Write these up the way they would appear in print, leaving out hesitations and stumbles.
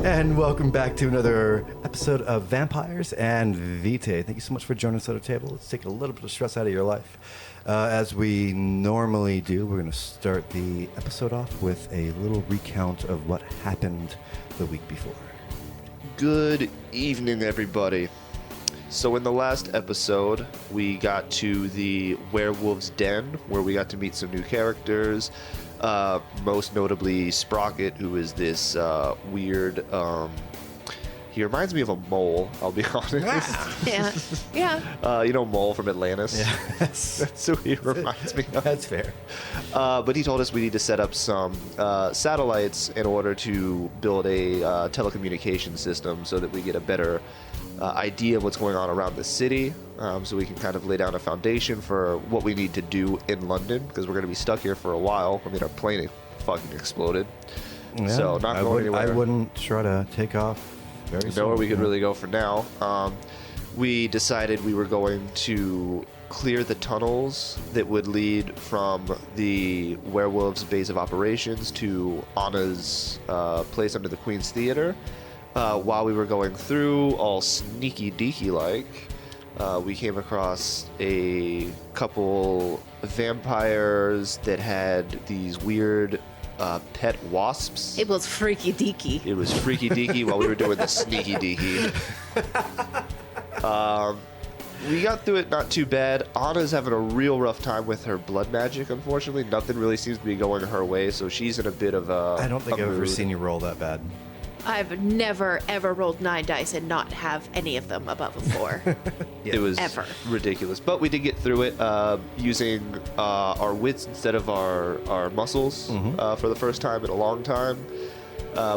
And welcome back to another episode of Vampires and Vitae. Thank you so much for joining us at our table. Let's take a little bit of stress out of your life. As we normally do, we're going to start the episode off with a little recount of what happened the week before. Good evening, everybody. So in the last episode, we got to the werewolf's den, where we got to meet some new characters. Most notably Sprocket, who is this weird... he reminds me of a mole, I'll be honest. Yeah. You know Mole from Atlantis? Yes. That's who he reminds me of. That's fair. But he told us we need to set up some satellites in order to build a telecommunication system so that we get a better idea of what's going on around the city, so we can kind of lay down a foundation for what we need to do in London, because we're going to be stuck here for a while. I mean, our plane fucking exploded. Yeah, So not going anywhere. I wouldn't try to take off very soon. Nowhere we could really go for now. We decided we were going to clear the tunnels that would lead from the werewolves' base of operations to Anna's place under the Queen's Theater. While we were going through, all sneaky deaky like, we came across a couple vampires that had these weird pet wasps. It was freaky deaky. It was freaky deaky while we were doing the sneaky deaky. We got through it not too bad. Anna's having a real rough time with her blood magic, unfortunately. Nothing really seems to be going her way, so she's in a bit of a I don't think I've ever mood. seen you roll that bad. I've never, ever rolled 9 dice and not have any of them above a 4. It was Ever. ridiculous. But we did get through it using our wits instead of our muscles for the first time in a long time.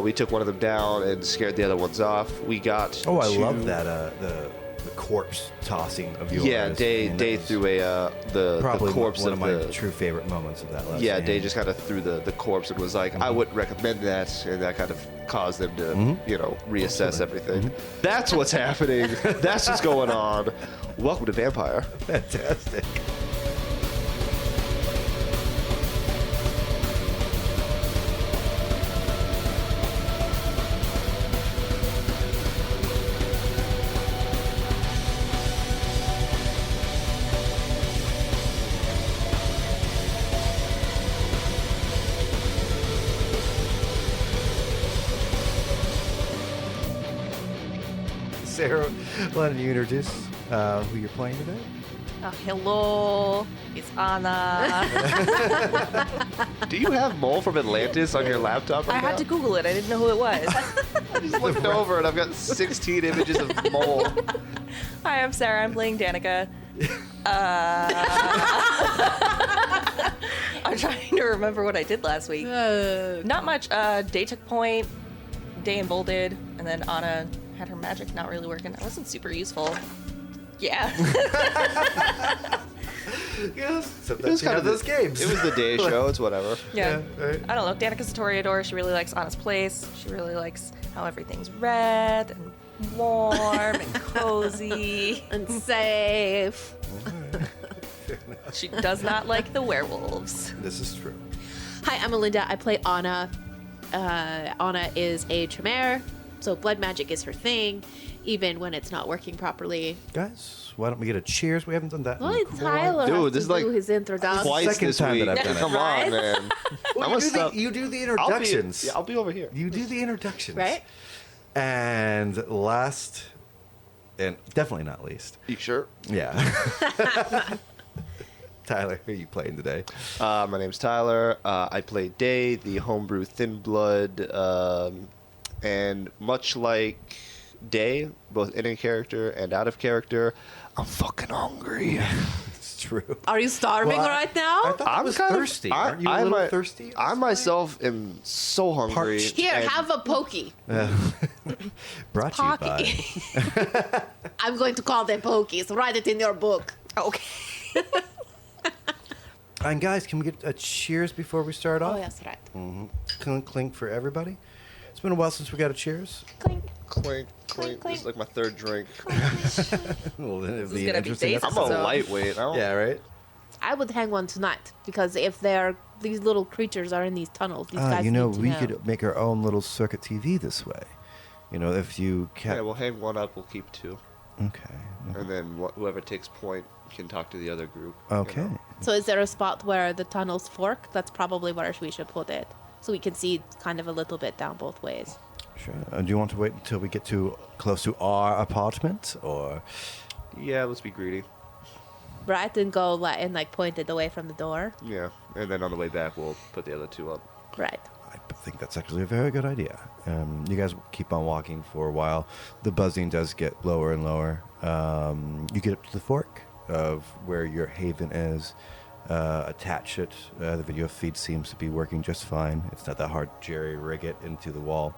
We took one of them down and scared the other ones off. We got Oh, I to- love that, the corpse tossing of yours. Yeah, Day I mean, that was threw the probably corpse one of my the true favorite moments of that last yeah, game. Day just kind of threw the corpse and was like, I wouldn't recommend that, and that kind of caused them to, reassess everything. That's what's happening. That's what's going on. Welcome to Vampire. Fantastic. Sarah, why don't you introduce who you're playing today? Hello, it's Anna. Do you have Mole from Atlantis on your laptop right I had now? to Google it. I didn't know who it was. I just looked over and I've got 16 images of Mole. Hi, I'm Sarah. I'm playing Danika. I'm trying to remember what I did last week. Not much. Day took point, Day emboldened, and then Anna had her magic not really working. That wasn't super useful. Yeah. Yes, It was kind of those games. It was the Day show. It's whatever. Yeah. Right. I don't know. Danika's a toreador. She really likes Anna's place. She really likes how everything's red and warm and cozy. And safe. She does not like the werewolves. This is true. Hi, I'm Melinda. I play Anna. Anna is a Tremere, so blood magic is her thing, even when it's not working properly. Guys, why don't we get a cheers? We haven't done that. Well, in Tyler Dude, has this is to like do his introduction. Twice Second this time that week. I've done it. Come on, man. Well, I'm you, gonna stop. you do the I'll be, introductions. yeah, I'll be over here. You do the introductions. Right? And last, and definitely not least, You sure? yeah. Tyler, who are you playing today? My name's Tyler. I play Day, the homebrew thin blood, and much like Day, both in character and out of character, I'm fucking hungry. It's true. Are you starving Well, right now? I thought I was kind of- thirsty. Aren't you a little thirsty? I myself am so hungry. Parched. Here, and have a pokey. Brought to you by. Pocky. I'm going to call them pokies. Write it in your book. Okay. And guys, can we get a cheers before we start off? Oh, yes, right. Clink, clink for everybody. It's been a while since we got a cheers. Clink. Clink, clink. This is like my third drink. Well, then it'll This is be an gonna be interesting days I'm episode. a lightweight. I don't, Yeah, right? I would hang one tonight because if these little creatures are in these tunnels, these guys You know, need to we know. could make our own little circuit TV this way. if you Yeah, can't. we'll hang one up. We'll keep two, Okay. and then whoever takes point can talk to the other group. Okay. So is there a spot where the tunnels fork? That's probably where we should put it. So we can see kind of a little bit down both ways. Sure. Do you want to wait until we get close to our apartment, or? Yeah, let's be greedy. Right? And go and point it away from the door. Yeah, and then on the way back, we'll put the other two up. Right. I think that's actually a very good idea. You guys keep on walking for a while. The buzzing does get lower and lower. You get up to the fork of where your haven is. Attach it. The video feed seems to be working just fine. It's not that hard. Jerry rig it into the wall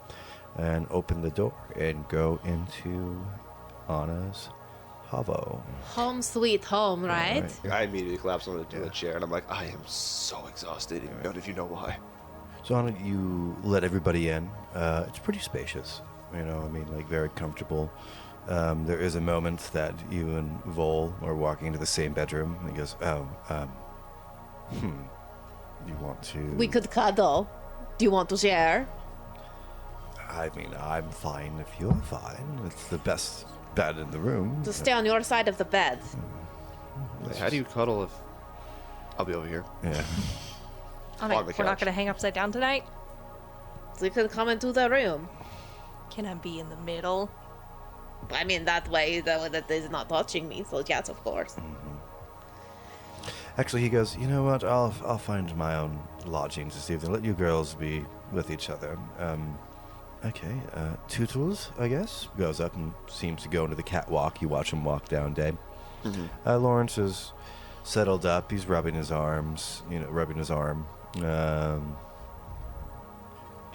and open the door and go into Anna's hovo. Home sweet home, right? Right. I immediately collapse onto a chair, and I'm like, I am so exhausted. None of you know why. So Anna, you let everybody in. It's pretty spacious. Very comfortable. There is a moment that you and Vol are walking into the same bedroom, and he goes, you want to... We could cuddle. Do you want to share? I'm fine if you're fine. It's the best bed in the room. To stay on your side of the bed. Like, how do you cuddle if I'll be over here? Yeah. All right, On the we're not couch. going to hang upside down tonight. So you could come into the room. Can I be in the middle? That way that is not touching me. So yes, of course. Actually, he goes, you know what? I'll find my own lodgings this evening. Let you girls be with each other. Okay. Tootles, I guess, goes up and seems to go into the catwalk. You watch him walk down, Dave. Lawrence is settled up. He's rubbing his arms. Rubbing his arm.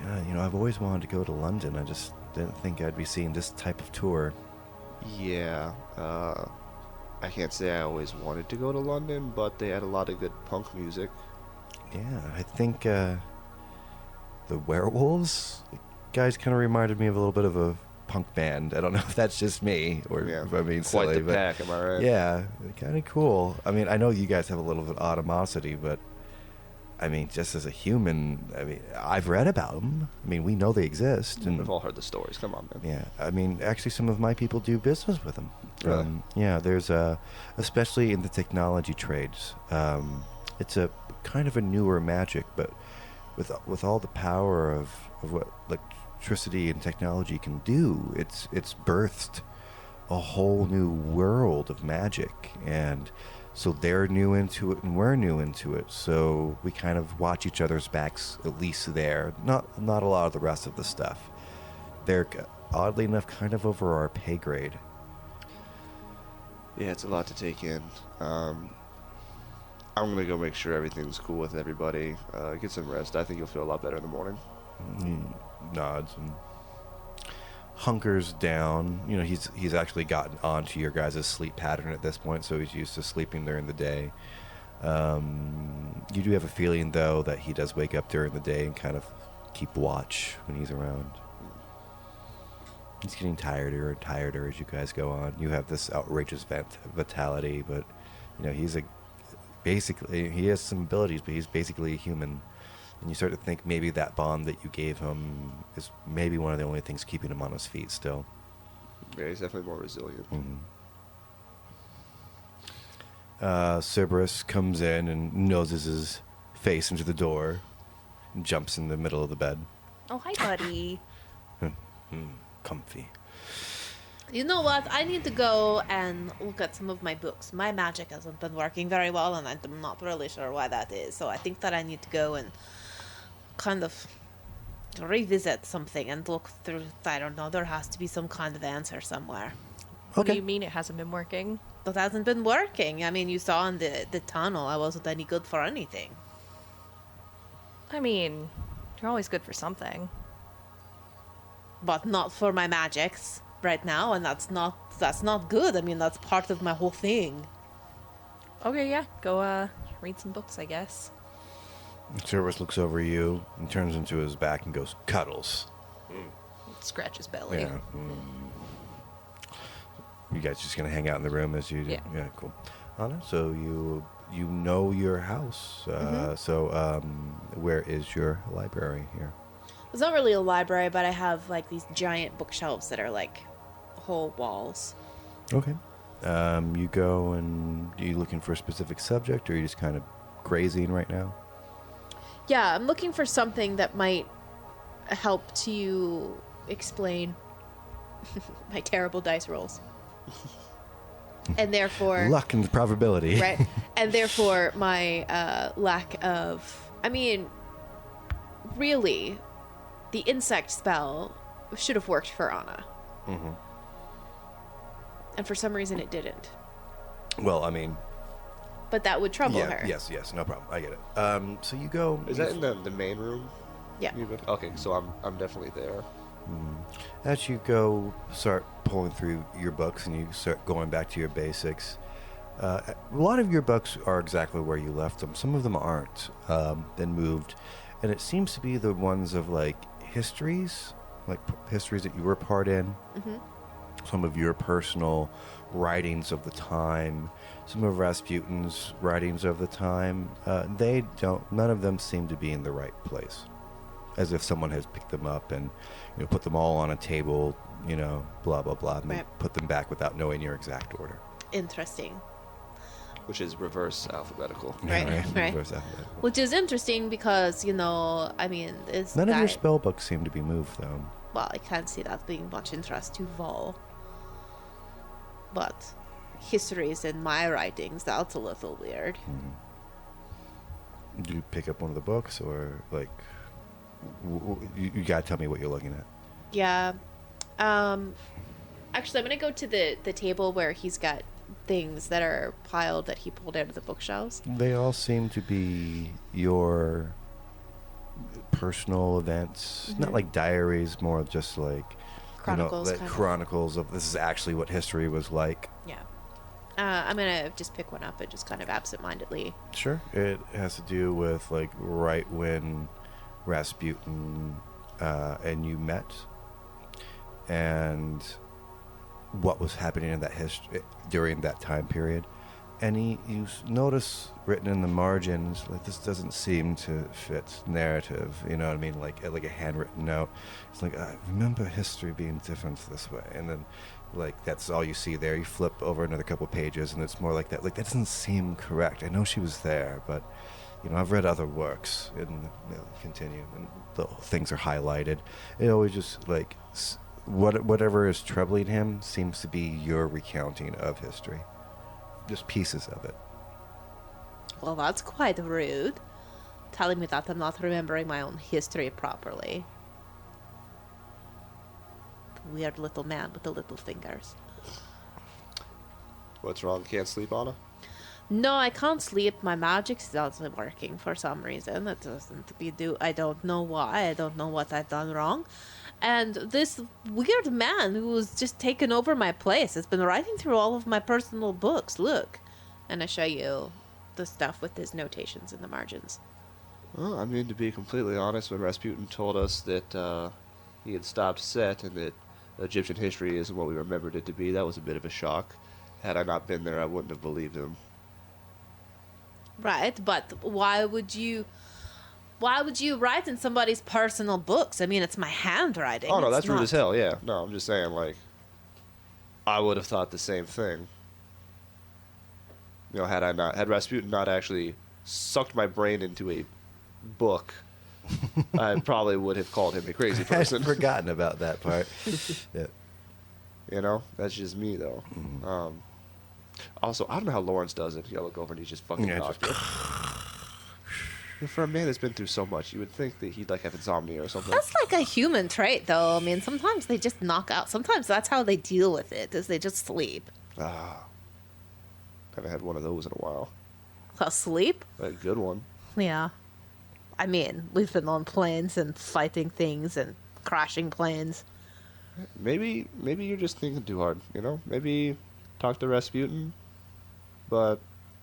I've always wanted to go to London. I just didn't think I'd be seeing this type of tour. Yeah, I can't say I always wanted to go to London, but they had a lot of good punk music. Yeah, I think the Werewolves guys kind of reminded me of a little bit of a punk band. I don't know if that's just me or if I'm being quite silly, the but pack, am I right? yeah, kind of cool. I know you guys have a little bit of animosity, but just as a human, I've read about them. We know they exist, and We've all heard the stories. Come on, man. yeah, actually, some of my people do business with them. Really? Yeah, there's especially in the technology trades. It's a kind of a newer magic, but with all the power of what electricity and technology can do, it's birthed a whole new world of magic, and so they're new into it and we're new into it. So we kind of watch each other's backs, at least there. Not a lot of the rest of the stuff. They're oddly enough kind of over our pay grade. Yeah, it's a lot to take in. I'm gonna go make sure everything's cool with everybody. Get some rest. I think you'll feel a lot better in the morning. He nods and hunkers down. He's actually gotten onto your guys' sleep pattern at this point, so he's used to sleeping during the day. You do have a feeling, though, that he does wake up during the day and kind of keep watch when he's around. He's getting tireder and tireder as you guys go on. You have this outrageous vitality, but he has some abilities, but he's basically a human. And you start to think maybe that bond that you gave him is maybe one of the only things keeping him on his feet still. Yeah, he's definitely more resilient. Cerberus comes in and noses his face into the door and jumps in the middle of the bed. Oh, hi, buddy. Comfy. You know what? I need to go and look at some of my books. My magic hasn't been working very well, and I'm not really sure why that is. So I think that I need to go and kind of revisit something and look through. I don't know. There has to be some kind of answer somewhere. What do you mean it hasn't been working? That hasn't been working. You saw in the tunnel, I wasn't any good for anything. You're always good for something. But not for my magics right now, and that's not good. That's part of my whole thing. Okay, yeah. Go read some books, I guess. Cerberus looks over you and turns into his back and goes, "Cuddles." Scratch his belly. Yeah. You guys just gonna hang out in the room as you do? Yeah. Yeah, cool. Anna, so you know your house. So where is your library here? It's not really a library, but I have like these giant bookshelves that are like whole walls. Okay. You go and are you looking for a specific subject, or are you just kind of grazing right now? Yeah, I'm looking for something that might help to explain my terrible dice rolls. And therefore... Luck and probability. Right. And therefore my lack of... I mean, really, the insect spell should have worked for Anna. Mm-hmm. And for some reason it didn't. Well, I mean... But that would trouble her. Yes, no problem. I get it. So you go... Is that in the main room? Yeah. Okay, so I'm definitely there. As you go, start pulling through your books and you start going back to your basics, a lot of your books are exactly where you left them. Some of them aren't, been moved. And it seems to be the ones of, like, histories, like histories that you were part in. Mm-hmm. Some of your personal writings of the time, some of Rasputin's writings of the time. None of them seem to be in the right place. As if someone has picked them up and, put them all on a table, blah, blah, blah, and then put them back without knowing your exact order. Interesting. Which is reverse alphabetical. Right. Reverse alphabetical. Which is interesting because, I mean, it's... None of your spell books seem to be moved, though. Well, I can't see that being much interest to Vol. But histories in my writings, that's a little weird. Do you pick up one of the books, or, like... You gotta tell me what you're looking at. Yeah. Actually, I'm gonna go to the table where he's got things that are piled that he pulled out of the bookshelves. They all seem to be your personal events. Mm-hmm. Not like diaries, more just like... Chronicles. like chronicles of this is actually what history was like. Yeah. I'm gonna just pick one up and just kind of absentmindedly. Sure. It has to do with, like, right when Rasputin and you met, and what was happening in that during that time period. And you notice written in the margins, like, this doesn't seem to fit narrative. You know what I mean? Like a handwritten note. It's like, I remember history being different this way, and then, like, that's all you see there. You flip over another couple pages, and it's more like that. Like, that doesn't seem correct. I know she was there, but I've read other works, and continue, and the things are highlighted. It always just, like, whatever is troubling him seems to be your recounting of history. Just pieces of it. Well, that's quite rude. Telling me that I'm not remembering my own history properly. The weird little man with the little fingers. What's wrong? Can't sleep, Anna? No, I can't sleep. My magic's not working for some reason. It doesn't I don't know why. I don't know what I've done wrong. And this weird man who's just taken over my place has been writing through all of my personal books. Look. And I show you the stuff with his notations in the margins. Well, I mean, to be completely honest, when Rasputin told us that he had stopped Set and that Egyptian history isn't what we remembered it to be, that was a bit of a shock. Had I not been there, I wouldn't have believed him. Right, but why would you write in somebody's personal books? I mean, it's my handwriting. Oh, no, It's that's rude not- as hell, yeah. No, I'm just saying, like, I would have thought the same thing. Had Rasputin not actually sucked my brain into a book, I probably would have called him a crazy I person. had forgotten about that part. Yeah. That's just me, though. Mm-hmm. Also, I don't know how Lawrence does it. You look over and he's just fucking knocked it. For a man that's been through so much, you would think that he'd, like, have insomnia or something. That's like a human trait, though. I mean, sometimes they just knock out. Sometimes that's how they deal with it, is they just sleep. Haven't had one of those in a while. Sleep? A good one. Yeah. I mean, we've been on planes and fighting things and crashing planes. Maybe you're just thinking too hard, Maybe talk to Rasputin, but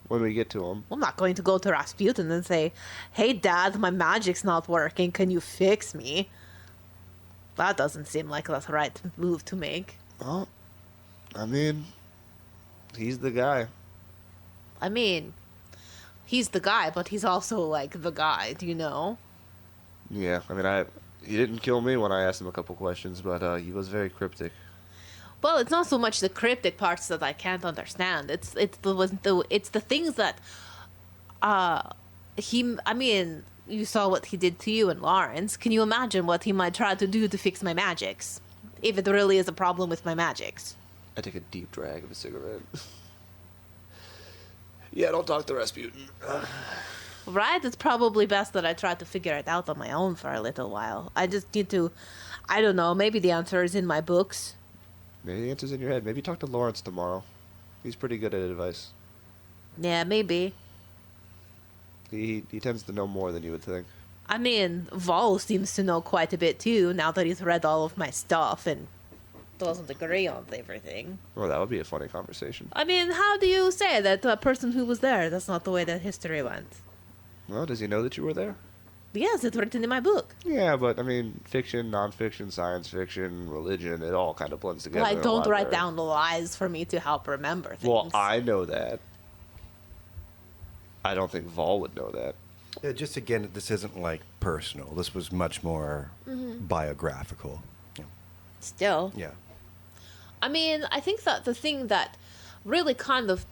when we get to him... I'm not going to go to Rasputin and say, hey, Dad, my magic's not working. Can you fix me? That doesn't seem like the right move to make. Well, I mean, he's the guy. I mean, he's the guy, but he's also, like, the guy, do you know? Yeah, I mean, He didn't kill me when I asked him a couple questions, but he was very cryptic. Well, it's not so much the cryptic parts that I can't understand. It's the things that I mean, you saw what he did to you and Lawrence. Can you imagine what he might try to do to fix my magics? If it really is a problem with my magics. I take a deep drag of a cigarette. Yeah, don't talk to Rasputin. Right? It's probably best that I try to figure it out on my own for a little while. I just need to, I don't know, maybe the answer is in my books. Maybe the answer's in your head. Maybe talk to Lawrence tomorrow. He's pretty good at advice. Yeah, maybe. He tends to know more than you would think. I mean, Vol seems to know quite a bit too, now that he's read all of my stuff and doesn't agree on everything. Well, that would be a funny conversation. I mean, how do you say that to a person who was there? That's not the way that history went. Well, does he know that you were there? Yes, it's written in my book. Yeah, but I mean, fiction, nonfiction, science fiction, religion, it all kind of blends together. Well, I in a don't write library. down the lies for me to help remember things. Well, I know that. I don't think Vol would know that. Yeah, just again, this isn't like personal. This was much more biographical. Yeah. Still. Yeah. I mean, I think that the thing that really kind of,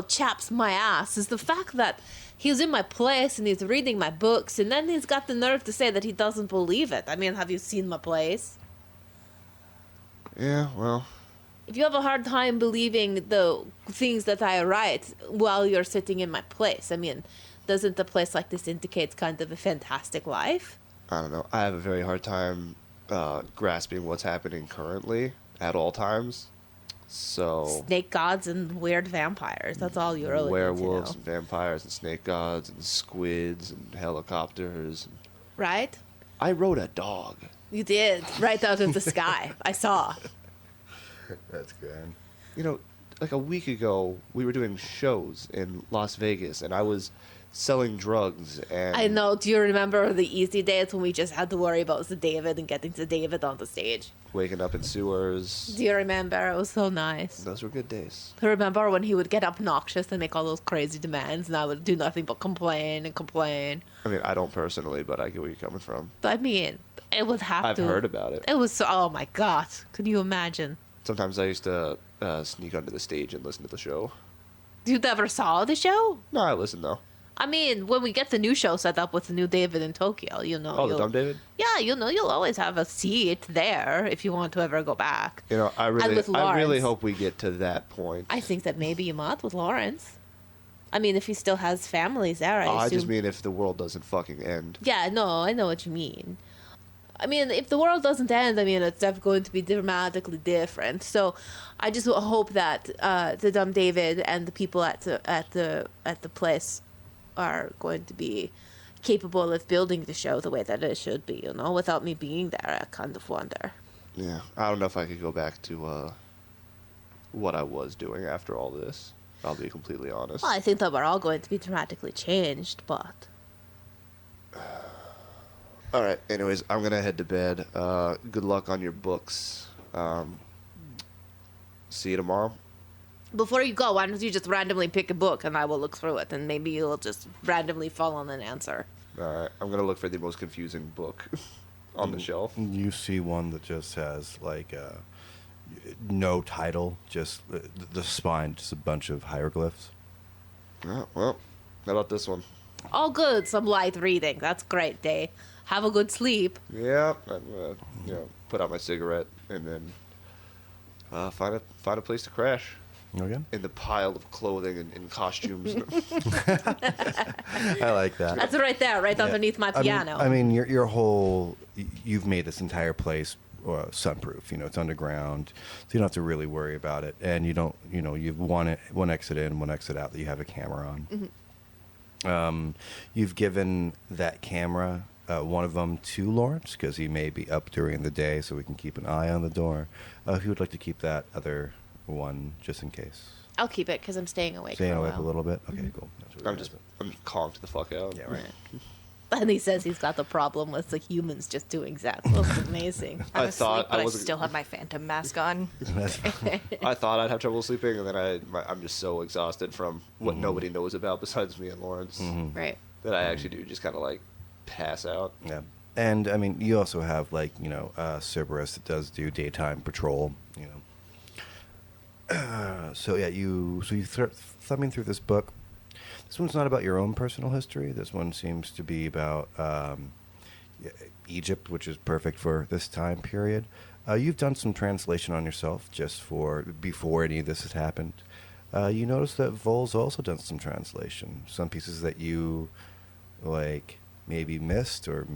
chaps my ass is the fact that he's in my place and he's reading my books and then he's got the nerve to say that he doesn't believe it. I mean, have you seen my place? Yeah, well, If you have a hard time believing the things that I write while you're sitting in my place, I mean, doesn't a place like this indicate kind of a fantastic life? I don't know. I have a very hard time grasping what's happening currently at all times. So Snake gods and weird vampires. That's all you really werewolves need and vampires and snake gods and squids and helicopters. to know. Right? I rode a dog. You did. Right out of the sky. I saw. That's good. You know, like a week ago, we were doing shows in Las Vegas, and I was selling drugs. And I know. Do you remember the easy days when we just had to worry about Sir David and getting Sir David on the stage? waking up in sewers. Do you remember? It was so nice. Those were good days. I remember when he would get obnoxious and make all those crazy demands, and I would do nothing but complain and complain. I mean, I don't personally, but I get where you're coming from. But I mean, it would have I've to. heard about it. It was so. Oh my god! Could you imagine? Sometimes I used to sneak under the stage and listen to the show. You never saw the show? No, I listen though. I mean, when we get the new show set up with the new David in Tokyo, Oh, the dumb David? Yeah, you'll always have a seat there if you want to ever go back. You know, I really with Lawrence. hope we get to that point. I think that maybe you might with Lawrence. I mean, if he still has families there, I assume. just mean if the world doesn't fucking end. Yeah, no, I know what you mean. I mean, if the world doesn't end, I mean, it's definitely going to be dramatically different. So, I just hope that the dumb David and the people at the place are going to be capable of building the show the way that it should be. You know, without me being there, I kind of wonder. Yeah, I don't know if I could go back to what I was doing after all this. I'll be completely honest. Well, I think that we're all going to be dramatically changed, but All right. Anyways, I'm gonna head to bed. Good luck on your books. See you tomorrow. before you go, why don't you just randomly pick a book and I will look through it, and maybe you'll just randomly fall on an answer. All right. I'm gonna look for the most confusing book on the shelf. You see one that just has like no title, just the spine, just a bunch of hieroglyphs. Oh, well, how about this one? Oh, good, some light reading. That's great, Day. Have a good sleep. Yeah. I'm gonna, put out my cigarette and then find a place to crash. Okay. In the pile of clothing and costumes. I like that. That's right there, right underneath my piano. I mean, your whole, you've made this entire place sunproof. It's underground, so you don't have to really worry about it. And you don't, you've one exit in, one exit out that you have a camera on. Mm-hmm. You've given that camera, one of them to Lawrence because he may be up during the day, so we can keep an eye on the door. Who would like to keep that other one just in case? I'll keep it because I'm staying awake. Staying for a awake a while. little bit. Okay, cool. That's what we're I'm conked the fuck out. gonna do. Yeah, right. And he says he's got the problem with the humans just doing that. That's amazing. I'm I asleep, thought but I I wasn't- still have my phantom mask on. I thought I'd have trouble sleeping, and then I'm just so exhausted from what nobody knows about besides me and Lawrence Right. that I actually do just kind of like pass out. Yeah. And I mean, you also have like Cerberus that does do daytime patrol. So yeah, you start thumbing through this book. This one's not about your own personal history. This one seems to be about Egypt, which is perfect for this time period. You've done some translation on yourself just for before any of this has happened. You notice that Vol's also done some translation. Some pieces that you like maybe missed or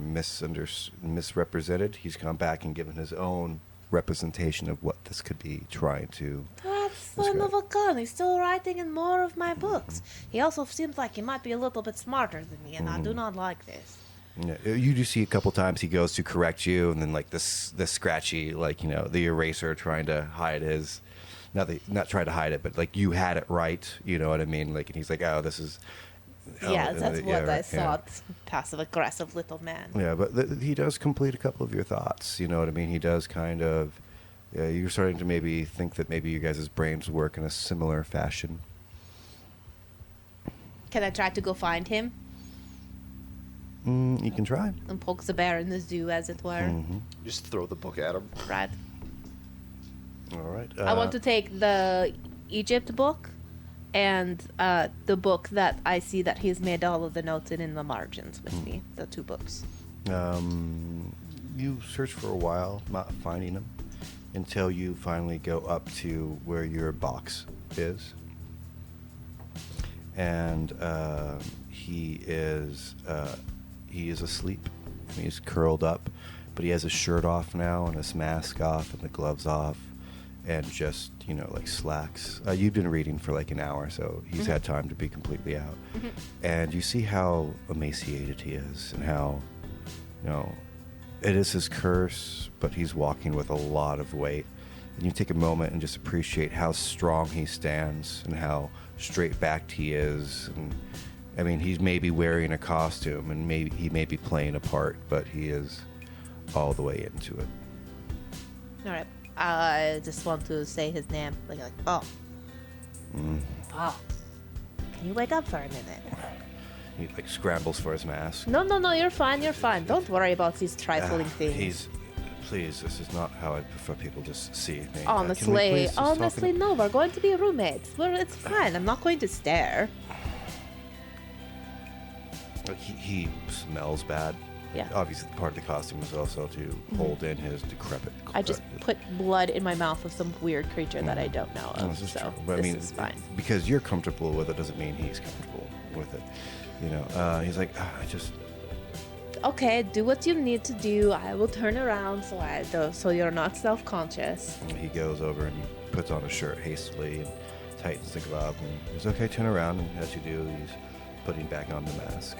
misrepresented. He's gone back and given his own representation of what this could be trying to. Son of a gun, he's still writing in more of my books. He also seems like he might be a little bit smarter than me, and I do not like this. Yeah, you do see a couple times he goes to correct you, and then like this scratchy, like the eraser trying to hide his, not trying to hide it, but like you had it right, you know what I mean? Like, and he's like, oh, this is. Yeah, that's what I right, thought. Passive aggressive little man. Yeah, but he does complete a couple of your thoughts. You know what I mean? He does kind of. You're starting to maybe think that maybe you guys' brains work in a similar fashion. Can I try to go find him? You can try. And poke the bear in the zoo, as it were. Mm-hmm. Just throw the book at him. Right. All right. I want to take the Egypt book and the book that I see that he's made all of the notes in the margins with me. The two books. You search for a while, not finding them, until you finally go up to where your box is. And he is asleep. He's curled up, but he has his shirt off now and his mask off and the gloves off and just, like slacks. You've been reading for like an hour, so he's had time to be completely out. And you see how emaciated he is and how, it is his curse, but he's walking with a lot of weight. And you take a moment and just appreciate how strong he stands and how straight-backed he is. And I mean, he's maybe wearing a costume and he may be playing a part, but he is all the way into it. All right. I just want to say his name. Like oh. Oh. Can you wake up for a minute? He like scrambles for his mask. No, you're fine. Don't worry about these trifling things. Please, this is not how I prefer people just see me. Honestly, no, we're going to be roommates. It's fine. I'm not going to stare. Like he smells bad. Yeah. Obviously, part of the costume is also to hold in his decrepit. I just put blood in my mouth of some weird creature that I don't know of. This is so true. But this I mean, is fine. Because you're comfortable with it doesn't mean he's comfortable with it. He's like, I just. Okay, do what you need to do. I will turn around so you're not self-conscious. And he goes over and puts on a shirt hastily and tightens the glove. And he's okay, turn around. And as you do, he's putting back on the mask.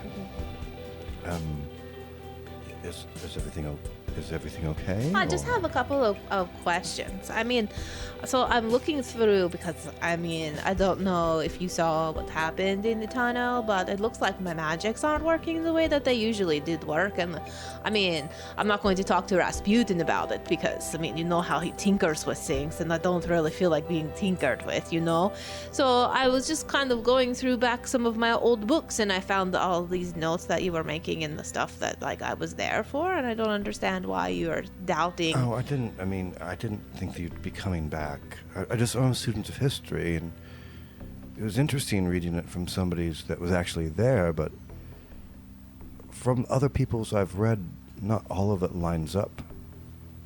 Is everything okay? I just have a couple of questions. I mean, so I'm looking through because, I don't know if you saw what happened in the tunnel, but it looks like my magics aren't working the way that they usually did work. And, I'm not going to talk to Rasputin about it because, you know how he tinkers with things, and I don't really feel like being tinkered with, So I was just kind of going through back some of my old books, and I found all these notes that you were making and the stuff that, I was there for, and I don't understand why you're doubting. Oh, I didn't think that you'd be coming back. I'm a student of history, and it was interesting reading it from somebody that was actually there, but from other people's I've read, not all of it lines up.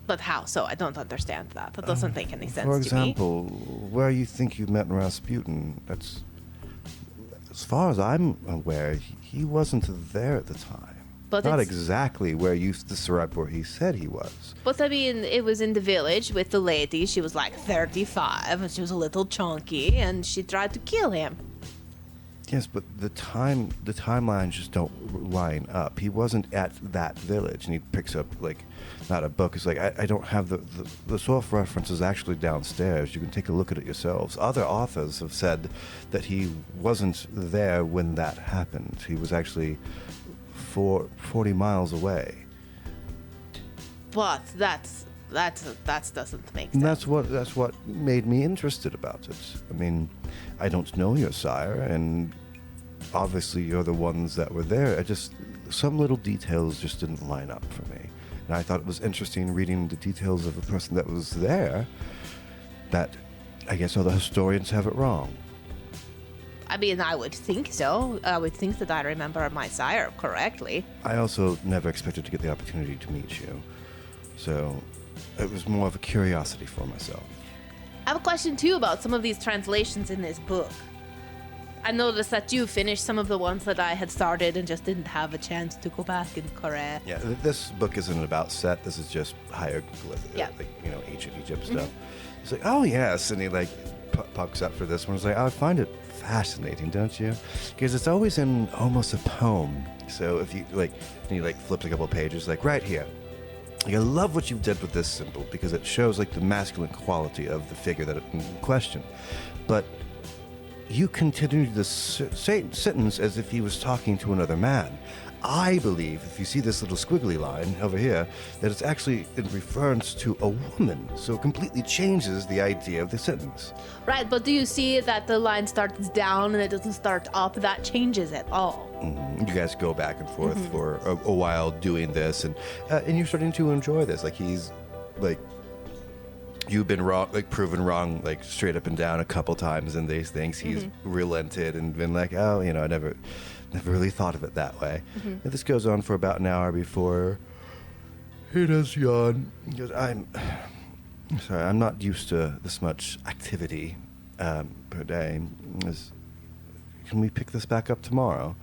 But how so? I don't understand that. That doesn't make any sense to me. For example, where you think you met Rasputin, that's... As far as I'm aware, he wasn't there at the time. But not exactly where you described where he said he was. But it was in the village with the lady. She was like 35, and she was a little chunky, and she tried to kill him. Yes, but the timelines just don't line up. He wasn't at that village, and he picks up not a book. It's like I don't have the source reference is actually downstairs. You can take a look at it yourselves. Other authors have said that he wasn't there when that happened. He was actually 40 miles away. But that doesn't make sense. And that's what made me interested about it. I don't know your sire, and obviously you're the ones that were there. Some little details just didn't line up for me. And I thought it was interesting reading the details of a person that was there, that I guess all the historians have it wrong. I mean, I would think so. I would think that I remember my sire correctly. I also never expected to get the opportunity to meet you. So it was more of a curiosity for myself. I have a question, too, about some of these translations in this book. I noticed that you finished some of the ones that I had started and just didn't have a chance to go back and correct. Yeah, this book isn't about set. This is just hieroglyph, Yeah. ancient Egypt stuff. It's like, oh, yes. And he, pucks up for this one. It's like, I find it fascinating, don't you? Because it's always in almost a poem. So if you, and he, flips a couple of pages, right here. I love what you did with this symbol because it shows, the masculine quality of the figure that in question. But you continued the sentence as if he was talking to another man. I believe, if you see this little squiggly line over here, that it's actually in reference to a woman. So it completely changes the idea of the sentence. Right, but do you see that the line starts down and it doesn't start up? That changes it all. Mm-hmm. You guys go back and forth for a while doing this, and you're starting to enjoy this. He's, you've been wrong, proven wrong, straight up and down a couple times in these things. He's relented and been oh, I never really thought of it that way. And this goes on for about an hour before he does yawn. He goes, I'm sorry, I'm not used to this much activity per day. Can we pick this back up tomorrow?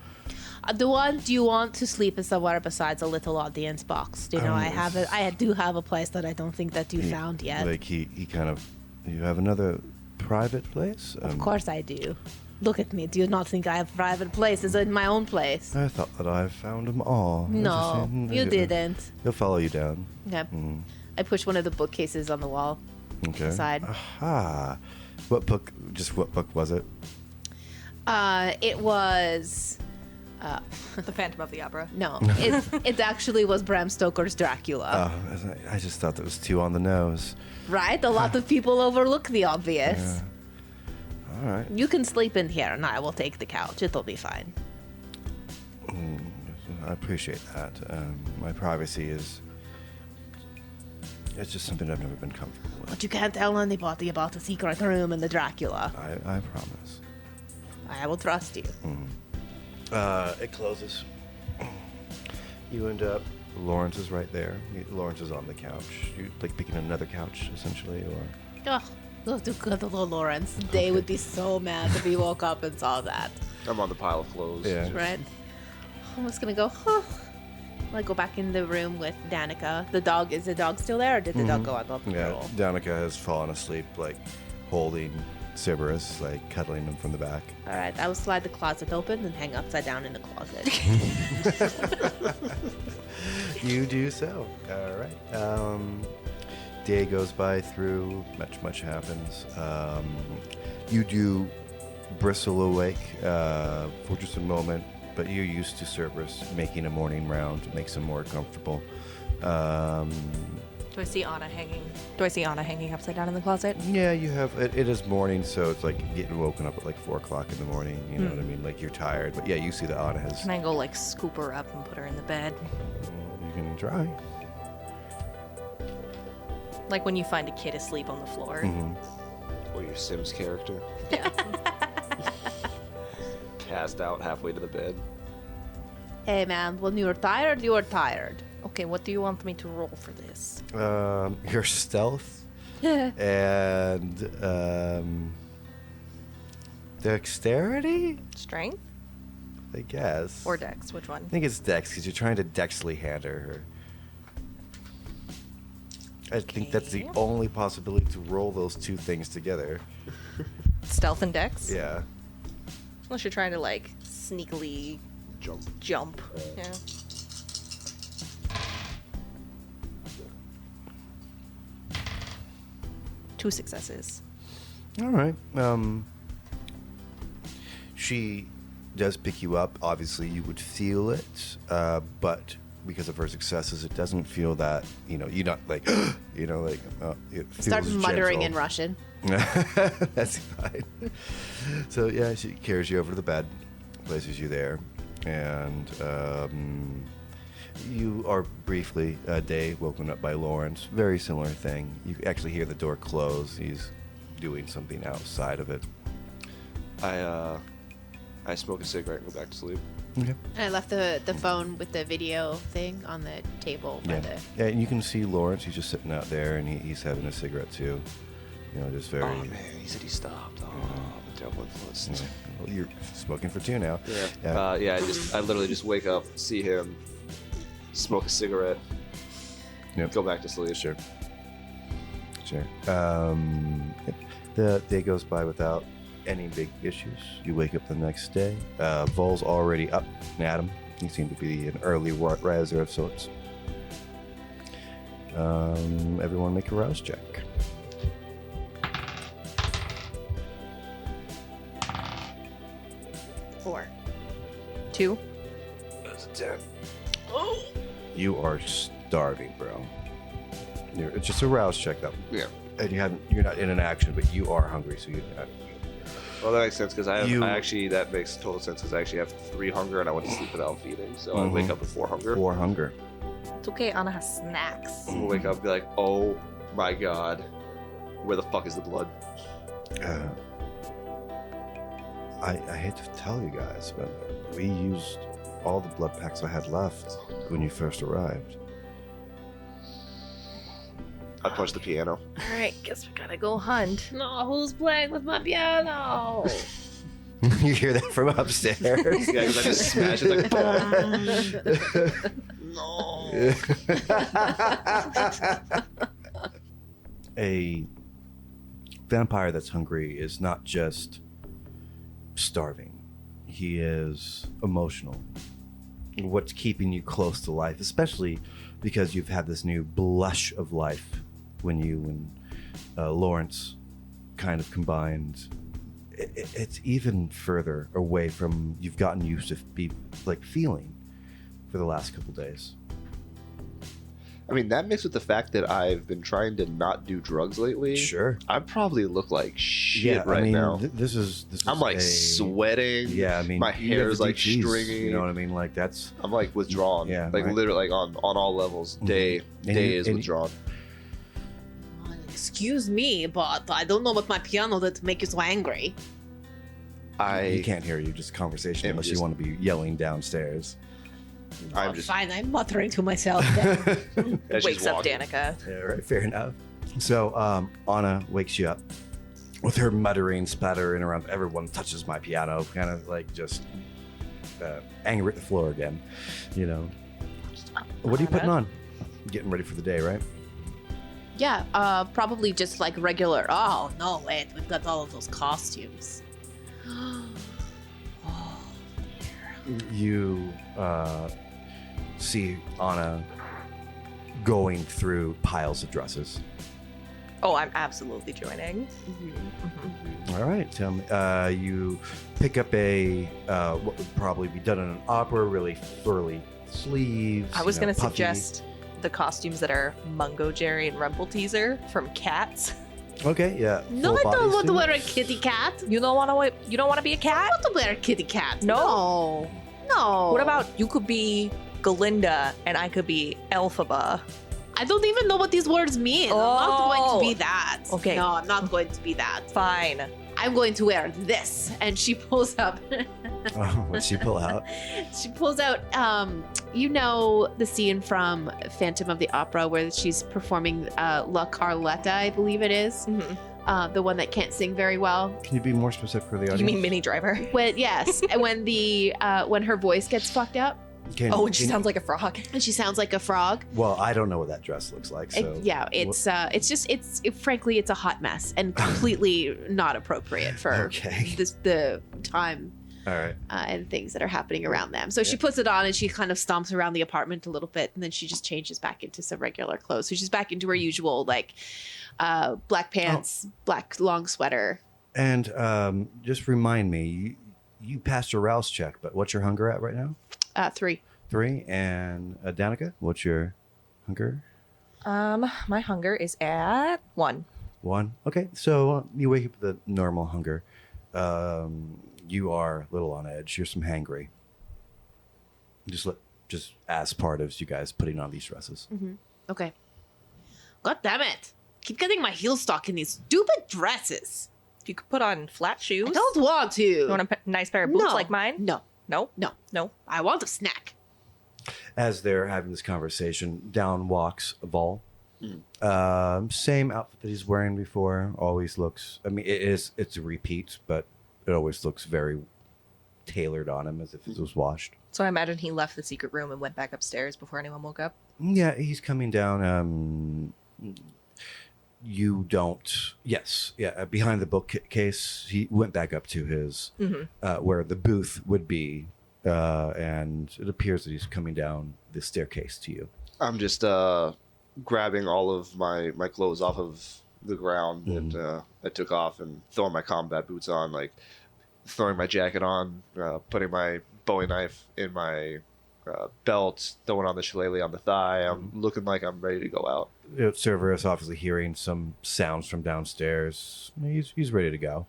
The one do you want to sleep is somewhere besides a little audience box. I do have a place that I don't think that you found yet. You have another private place? Of course I do. Look at me. Do you not think I have private places in my own place? I thought that I found them all. No, you didn't. He'll follow you down. Okay. I push one of the bookcases on the wall. Okay. Aside. Aha. What book was it? It was... The Phantom of the Opera. No, it actually was Bram Stoker's Dracula. Oh, I just thought that was too on the nose. Right? A lot of people overlook the obvious. Yeah. All right. You can sleep in here, and I will take the couch. It'll be fine. I appreciate that. My privacy it's just something I've never been comfortable with. But you can't tell anybody about the secret room in the Dracula. I promise. I will trust you. It closes. You end up. Lawrence is right there. Lawrence is on the couch. You picking another couch, essentially, or? Oh, to good little Lawrence. They would be so mad if he woke up and saw that. I'm on the pile of clothes. Yeah. Right? I'm just gonna go, I go back in the room with Danika. Is the dog still there, or did the dog go on the patrol? Yeah, Danika has fallen asleep, holding Cerberus, cuddling him from the back. All right, I will slide the closet open and hang upside down in the closet. You do so. All right. Day goes by through. Much happens. You do bristle awake for just a moment, but you're used to Cerberus making a morning round, makes him more comfortable. Do I see Anna hanging upside down in the closet? Yeah, you have. It is morning, so it's getting woken up at 4 o'clock in the morning. You know what I mean? You're tired, but yeah, you see that Anna has. Can I go scoop her up and put her in the bed? You can try. Like when you find a kid asleep on the floor. Or your Sims character. Yeah. Passed out halfway to the bed. Hey, man, when you're tired, you're tired. Okay, what do you want me to roll for this? Your stealth and dexterity, Strength I guess. or dex? Which one? I think it's dex because you're trying to dexly hand her. I think that's the Okay. only possibility to roll those two things together. Stealth and dex? Yeah. Unless you're trying to sneakily jump. Yeah. Two successes. All right. She does pick you up. Obviously, you would feel it, but because of her successes, it doesn't feel that, you're not it feels Start muttering in gentle. Russian. That's fine. So, yeah, she carries you over to the bed, places you there, and you are briefly, day woken up by Lawrence. Very similar thing. You actually hear the door close. He's doing something outside of it. I smoke a cigarette and go back to sleep. Okay. And I left the phone with the video thing on the table by the. Yeah, and you can see Lawrence. He's just sitting out there, and he's having a cigarette too. You know, just very. Oh man, he said he stopped. Oh, I'm a terrible influence. Yeah. Well, you're smoking for two now. Yeah. I literally just wake up, see him, smoke a cigarette, go back to sleep. Sure. The day goes by without any big issues. You wake up the next day. Vol's already up and at him. He seemed to be an early riser of sorts. Everyone make a rouse check. 4. 2. That's a 10. You are starving, bro. It's just a rouse check, though. Yeah. And you're not in an action, but you are hungry, so you're not. Well, that makes sense because that makes total sense because I actually have 3 hunger and I went to sleep without feeding, so I wake up with 4 hunger. 4 hunger. It's okay, Anna has snacks. I'm gonna wake up and be like, oh my god, where the fuck is the blood? I hate to tell you guys, but we used all the blood packs I had left when you first arrived. I punched the piano. All right, guess we gotta go hunt. No, who's playing with my piano? You hear that from upstairs? Yeah, because I just smashed it like, boom. No. A vampire that's hungry is not just starving. He is emotional. What's keeping you close to life, especially because you've had this new blush of life when you and Lawrence kind of combined. It's even further away from you've gotten used to feeling for the last couple days. I mean, that mixed with the fact that I've been trying to not do drugs lately. Sure. I probably look like shit now. This is I'm like sweating. Yeah, I mean, my hair is like stringy. You know what I mean? Like that's. I'm like withdrawn. Yeah, like right. literally, like on all levels. Day is withdrawn. Excuse me, but I don't know what my piano did to make you so angry. You can't hear you, just conversation, unless you want to be yelling downstairs. I'm just fine. I'm muttering to myself. Then. Wakes up Danika. Yeah, right. Fair enough. So Anna wakes you up with her muttering, splattering around. Everyone touches my piano, kind of like just angry at the floor again. You know. What are you putting on? Getting ready for the day, right? Yeah, probably just like regular. Oh no, wait, we've got all of those costumes. You see Anna going through piles of dresses. Oh, I'm absolutely joining. All right, tell me. You pick up a what would probably be done in an opera, really furly sleeves. I was going to puffy. suggest the costumes that are Mungo Jerry and Rumpelteazer from Cats. Okay, yeah. No, I don't want to wear a kitty cat. You don't want to be a cat? I want to wear a kitty cat. No. No. What about you could be Galinda and I could be Elphaba? I don't even know what these words mean. I'm not going to be that. Okay. No, I'm not going to be that. Fine. I'm going to wear this. And she pulls up. What'd she pull out? She pulls out, you know, the scene from Phantom of the Opera where she's performing La Carletta, I believe it is. Mm-hmm. The one that can't sing very well. Can you be more specific for the audience? You mean Minnie Driver? Yes, when her voice gets fucked up. And she sounds like a frog. And she sounds like a frog. Well, I don't know what that dress looks like. So frankly, it's a hot mess and completely not appropriate for the time. All right. And things that are happening around them. So she puts it on and she kind of stomps around the apartment a little bit, and then she just changes back into some regular clothes. So she's back into her usual black pants, black long sweater. And just remind me, you passed your rouse check, but what's your hunger at right now? 3. 3. And Danika, what's your hunger? My hunger is at 1. 1. Okay, so you wake up with the normal hunger. You are a little on edge. You're some hangry. Just as part of you guys putting on these dresses. Okay. God damn it. Keep getting my heels stuck in these stupid dresses. You could put on flat shoes. I don't want to. You want a nice pair of boots No. like mine? No. No? No. No. I want a snack. As they're having this conversation, down walks Vol. Same outfit that he's wearing before. Always looks. I mean, it's a repeat, but it always looks very tailored on him, as if it was washed. So I imagine he left the secret room and went back upstairs before anyone woke up. Yeah, he's coming down. You don't. Yes, yeah. Behind the bookcase, he went back up to his where the booth would be, and it appears that he's coming down the staircase to you. I'm just grabbing all of my clothes off of the ground that I took off and throwing my combat boots on, like throwing my jacket on, putting my Bowie knife in my belt, throwing on the shillelagh on the thigh. I'm looking like I'm ready to go out. Cerberus obviously hearing some sounds from downstairs. He's ready to go.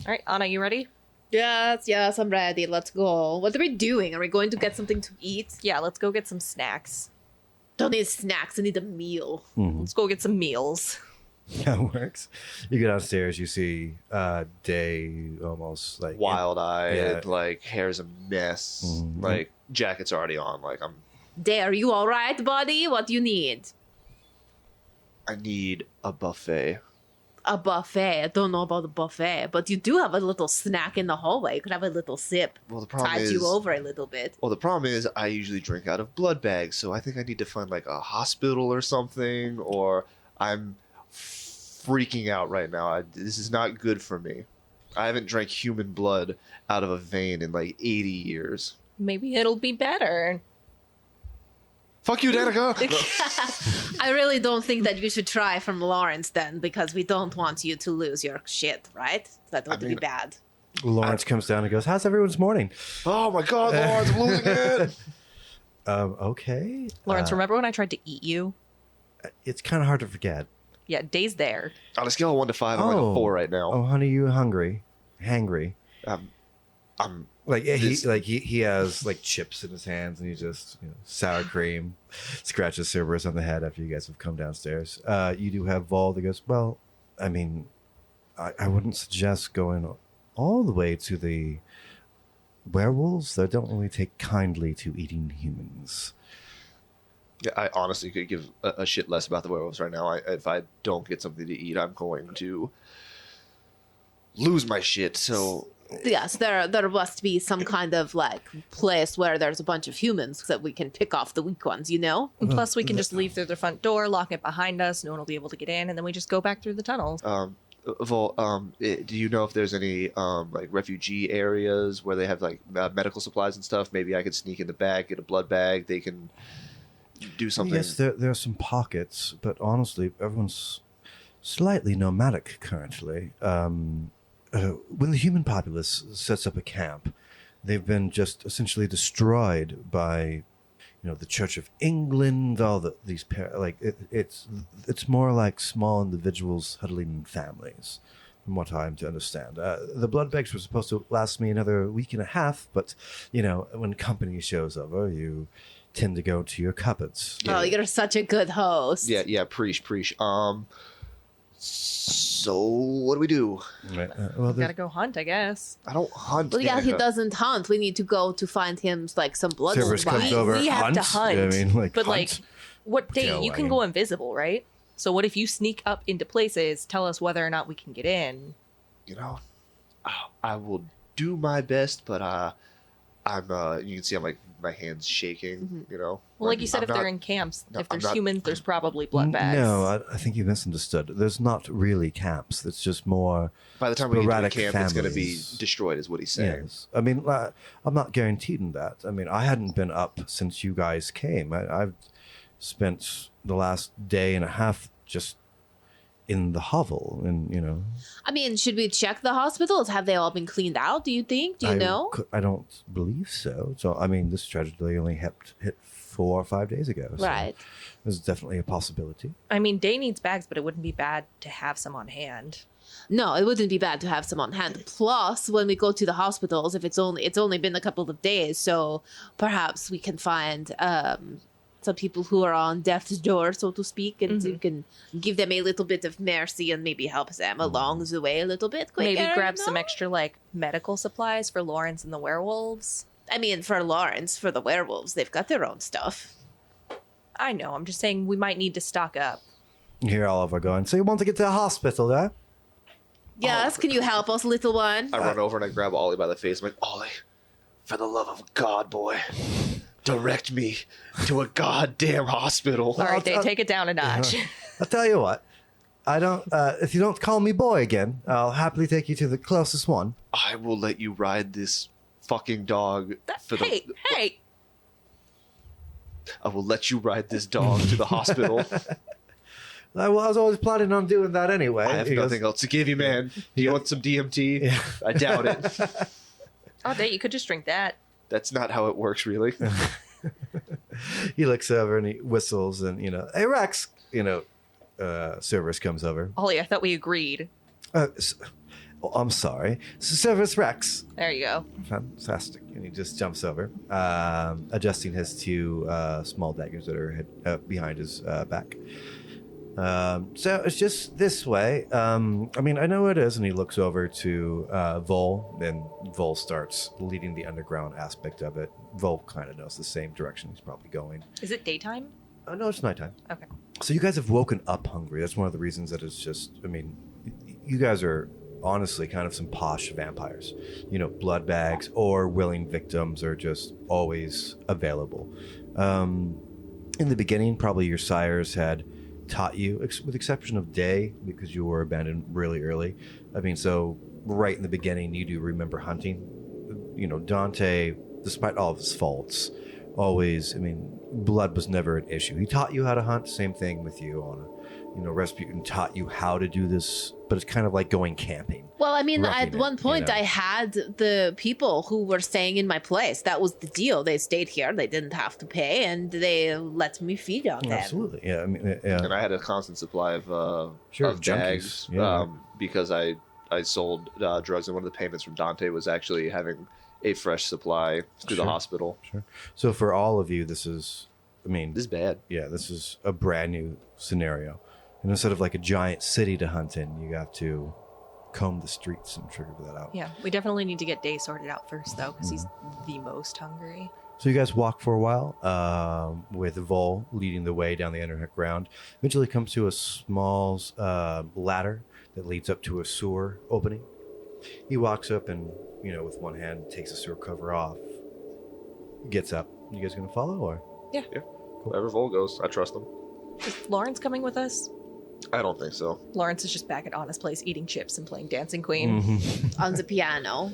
All right, Anna, you ready? Yes, I'm ready. Let's go. What are we doing? Are we going to get something to eat? Yeah, let's go get some snacks. Don't need snacks. I need a meal. Let's go get some meals. That works. You go downstairs. You see Day almost like Wild-eyed, like hair's a mess, like jacket's already on. Like Day, are you all right, buddy? What do you need? I need a buffet. A buffet. I don't know about a buffet, but you do have a little snack in the hallway. You could have a little sip. Well, the problem Tide is you over a little bit. Well, the problem is I usually drink out of blood bags, so I think I need to find like a hospital or something, or I'm freaking out right now. This is not good for me. I haven't drank human blood out of a vein in like 80 years. Maybe it'll be better. Fuck you, Danika! I really don't think that you should try from Lawrence then, because we don't want you to lose your shit, right? That would be bad. Lawrence comes down and goes, "How's everyone's morning?" Oh my god, Lawrence, I'm losing it! Okay. Lawrence, remember when I tried to eat you? It's kind of hard to forget. Yeah, Day's there. On a scale of 1 to 5, I'm like a 4 right now. Oh, honey, you hungry? Hangry? I'm Like he has like chips in his hands, and he just sour cream scratches Cerberus on the head after you guys have come downstairs. You do have Vol that goes, well, I mean, I wouldn't suggest going all the way to the werewolves. They don't really take kindly to eating humans. Yeah, I honestly could give a shit less about the werewolves right now. If I don't get something to eat, I'm going to lose my shit. So Yes, there must be some kind of like place where there's a bunch of humans that we can pick off the weak ones, you know? And plus, we can just leave through the front door, lock it behind us. No one will be able to get in, and then we just go back through the tunnels. Vol, do you know if there's any like refugee areas where they have like medical supplies and stuff? Maybe I could sneak in the back, get a blood bag. They can do something. Yes, there are some pockets, but honestly, everyone's slightly nomadic currently. When the human populace sets up a camp, they've been just essentially destroyed by, the Church of England. It's more like small individuals huddling in families, from what I'm to understand. The blood bags were supposed to last me another week and a half, but when company shows over, you tend to go to your cupboards. Oh, you're such a good host. Yeah, preach. So what do we do? Right. Gotta go hunt, I guess. I don't hunt. Well, yeah, he Danika. doesn't hunt. We need to go to find him like some blood. Cerberus comes over. We have to hunt. I mean, But hunt. what day? Go You can away. go invisible, right? So what if you sneak up into places, tell us whether or not we can get in? I will do my best, but I'm you can see I'm like my hands shaking. Well, like you said, if they're in camps, if there's humans, there's probably blood bags. No, I think you misunderstood. There's not really camps. It's just more by the time we get to the sporadic camp, it's going to be families. destroyed, is what he's saying. Yes. I mean, I'm not guaranteeing that. I mean, I hadn't been up since you guys came. I've spent the last day and a half just in the hovel, and I mean, should we check the hospitals? Have they all been cleaned out? Do you think? Do you know? I don't believe so. So, I mean, this tragedy only hit 4 or 5 days ago. So Right. There's definitely a possibility. I mean, Day needs bags, but it wouldn't be bad to have some on hand. No, it wouldn't be bad to have some on hand. Plus, when we go to the hospitals, if it's only been a couple of days, so perhaps we can find some people who are on death's door, so to speak, and you can give them a little bit of mercy and maybe help them along the way a little bit quicker. Maybe grab some extra, like, medical supplies for Lawrence and the werewolves. I mean, for Lawrence, for the werewolves, they've got their own stuff. I know, I'm just saying we might need to stock up. You hear Oliver going, so you want to get to the hospital, eh? Yes, can you help us, little one? I run over and I grab Ollie by the face. I'm like, Ollie, for the love of God, boy, direct me to a goddamn hospital. All right, Dave, take it down a notch. I'll tell you what. I don't. If you don't call me boy again, I'll happily take you to the closest one. I will let you ride this fucking dog for the... Hey! I will let you ride this dog to the hospital. Well, I was always planning on doing that anyway. I have nothing else to give you, man. Do you want some DMT? Yeah. I doubt it. Oh, Dave, you could just drink that. That's not how it works, really. He looks over and he whistles and, hey, Rex, Cerberus comes over. Ollie, I thought we agreed. I'm sorry. Cerberus Rex. There you go. Fantastic. And he just jumps over, adjusting his two small daggers that are behind his back. So it's just this way. I know it is. And he looks over to Vol, and Vol starts leading the underground aspect of it. Vol kind of knows the same direction he's probably going. Is it daytime? No, it's nighttime. Okay. So you guys have woken up hungry. That's one of the reasons that it's just, you guys are honestly kind of some posh vampires. Blood bags or willing victims are just always available. In the beginning, probably your sires had taught you, with exception of Day, because you were abandoned really early. So right in the beginning, you do remember hunting. Dante, despite all of his faults, always, blood was never an issue. He taught you how to hunt. Same thing with you, Anna. Rasputin taught you how to do this, but it's kind of like going camping. Well, at one point I had the people who were staying in my place. That was the deal. They stayed here. They didn't have to pay, and they let me feed on them. Absolutely, yeah. And I had a constant supply of junkies. Jags, because I sold drugs, and one of the payments from Dante was actually having a fresh supply through the hospital. Sure. So for all of you, this is, this is bad. Yeah, this is a brand new scenario. And instead of like a giant city to hunt in, you have to comb the streets and figure that out. Yeah, we definitely need to get Day sorted out first, though, because he's the most hungry. So you guys walk for a while, with Vol leading the way down the underground. Eventually comes to a small ladder that leads up to a sewer opening. He walks up and, with one hand, takes the sewer cover off, gets up. You guys gonna follow, or? Yeah. Cool. Wherever Vol goes, I trust him. Is Lawrence coming with us? I don't think so. Lawrence is just back at Anna's place eating chips and playing Dancing Queen. On the piano,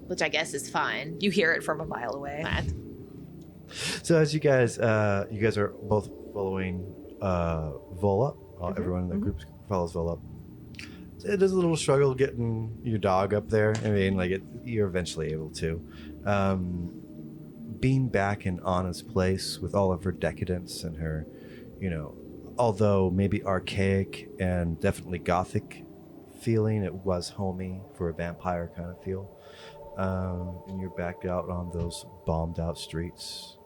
which I guess is fine. You hear it from a mile away. Matt. So as you guys are both following Vol up. Everyone in the group follows Vol up. It is a little struggle getting your dog up there. You're eventually able to. Being back in Anna's place with all of her decadence and her, although maybe archaic and definitely gothic feeling, it was homey for a vampire kind of feel. And you're back out on those bombed out streets.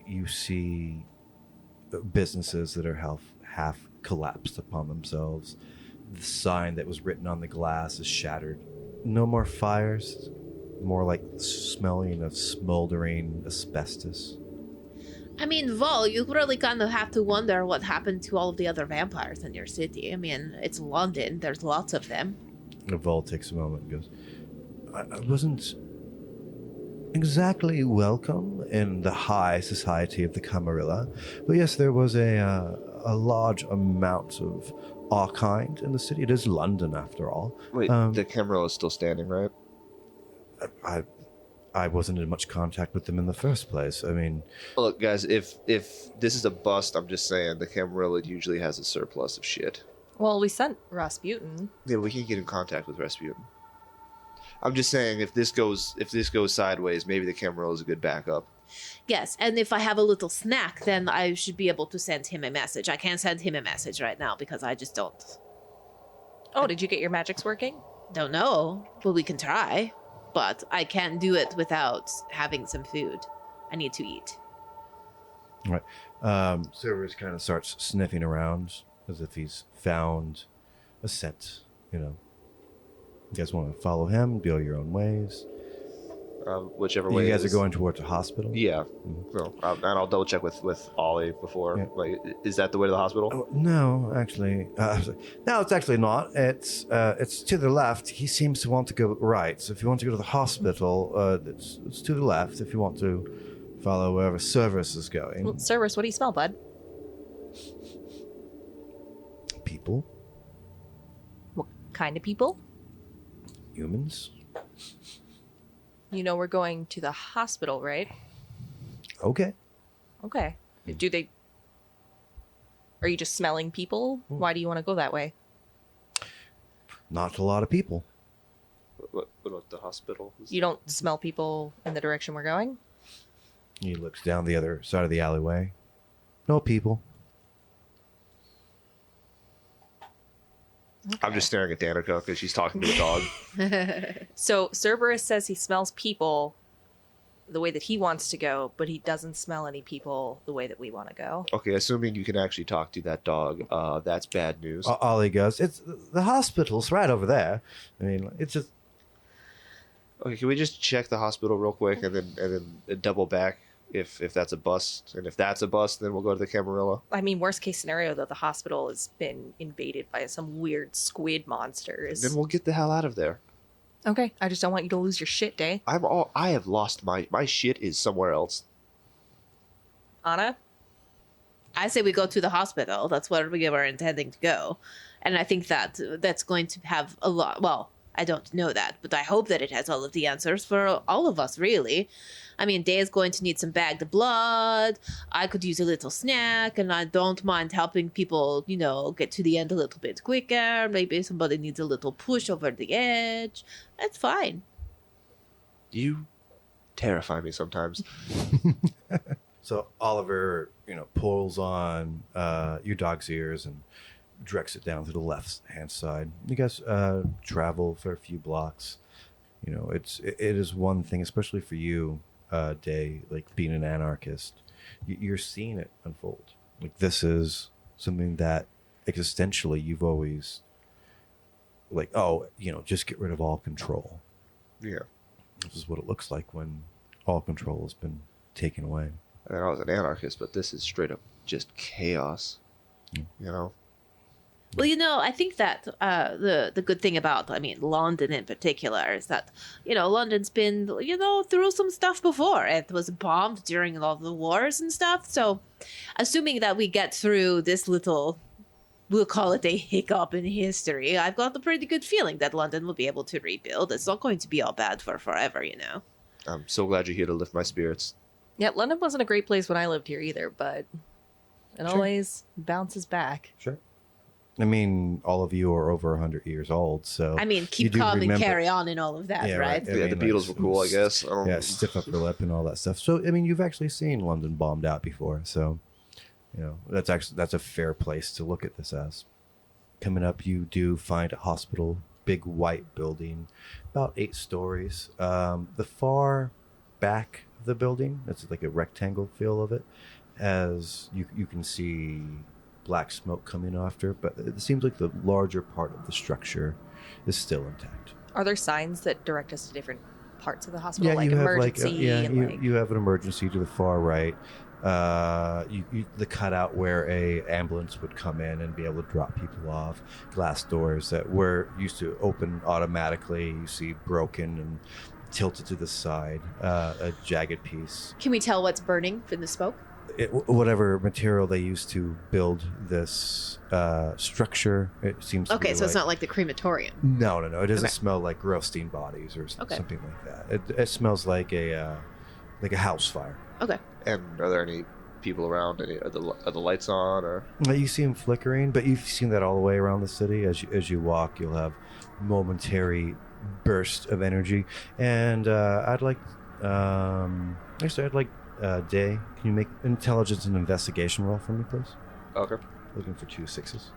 You see businesses that are half collapsed upon themselves. The sign that was written on the glass is shattered. No more fires, more like smelling of smoldering asbestos. Vol, you really kind of have to wonder what happened to all of the other vampires in your city. It's London. There's lots of them. Vol takes a moment and goes, I wasn't exactly welcome in the high society of the Camarilla, but yes, there was a large amount of our kind in the city. It is London, after all. Wait, the Camarilla is still standing, right? I wasn't in much contact with them in the first place. Look, guys, if this is a bust, I'm just saying the Camarilla usually has a surplus of shit. Well, we sent Rasputin. Yeah, we can get in contact with Rasputin. I'm just saying if this goes sideways, maybe the Camarilla is a good backup. Yes, and if I have a little snack, then I should be able to send him a message. I can't send him a message right now because I just don't. Oh, did you get your magics working? Don't know, but we can try. But I can't do it without having some food. I need to eat. All right. Cerberus kind of starts sniffing around as if he's found a scent, You guys want to follow him, go your own ways. Whichever way. You guys are going towards a hospital? Yeah. So, and I'll double check with Ollie before. Yeah. Like, is that the way to the hospital? Oh, no, actually. No, it's actually not. It's to the left. He seems to want to go right. So if you want to go to the hospital, it's to the left. If you want to follow wherever Cerberus is going. Well, Cerberus, what do you smell, bud? People. What kind of people? Humans. You know we're going to the hospital, right? Okay. Okay. Are you just smelling people? Why do you want to go that way? Not a lot of people. What about the hospital? You don't smell people in the direction we're going? He looks down the other side of the alleyway. No people. I'm just staring at Danika because she's talking to the dog. So Cerberus says he smells people the way that he wants to go, but he doesn't smell any people the way that we want to go. Okay, assuming you can actually talk to that dog, that's bad news. Ollie goes, it's the hospital's right over there. I mean, it's just... Okay, can we just check the hospital real quick and then double back if that's a bust? And if that's a bust, then we'll go to the Camarilla. I mean, worst case scenario, though, the hospital has been invaded by some weird squid monsters. Then we'll get the hell out of there. Okay, I just don't want you to lose your shit, Day. I have lost my shit is somewhere else. Anna? I say we go to the hospital. That's where we were intending to go. And I think that's going to have a lot... Well, I don't know that, but I hope that it has all of the answers for all of us, really. I mean, Day is going to need some bagged blood. I could use a little snack, and I don't mind helping people, get to the end a little bit quicker. Maybe somebody needs a little push over the edge. That's fine. You terrify me sometimes. So Oliver, pulls on your dog's ears and directs it down to the left-hand side. You guys travel for a few blocks. It is one thing, especially for you, Day, like being an anarchist. You're seeing it unfold. Like this is something that existentially you've always just get rid of all control. Yeah. This is what it looks like when all control has been taken away. I mean, I was an anarchist, but this is straight up just chaos. Well, I think that the good thing about, London in particular is that, London's been, through some stuff before. It was bombed during all the wars and stuff. So assuming that we get through this little, we'll call it a hiccup in history, I've got a pretty good feeling that London will be able to rebuild. It's not going to be all bad for forever, I'm so glad you're here to lift my spirits. Yeah, London wasn't a great place when I lived here either, but it always bounces back. Sure. I mean, all of you are over 100 years old, so... keep calm and carry on and all of that, Yeah, right? right. Yeah, the Beatles were cool, I guess. Stiff upper lip and all that stuff. So, you've actually seen London bombed out before, so, that's a fair place to look at this as. Coming up, you do find a hospital, big white building, about 8 stories. The far back of the building, it's like a rectangle feel of it, as you can see black smoke coming after, but it seems like the larger part of the structure is still intact. Are there signs that direct us to different parts of the hospital, Yeah, like you have emergency? you have an emergency to the far right. The cutout where a ambulance would come in and be able to drop people off. Glass doors that were used to open automatically, you see broken and tilted to the side. A jagged piece. Can we tell what's burning from the smoke? Whatever material they used to build this structure, it seems to Okay, be so it's not like the crematorium. No. It doesn't Okay. smell like roasting bodies or Okay. something like that. It smells like a house fire. Okay. And are there any people around? Are the lights on? Or You see them flickering, but you've seen that all the way around the city. As you walk, you'll have momentary burst of energy. And I'd like Day, can you make intelligence and investigation roll for me, please? okay. Looking for 2 6s.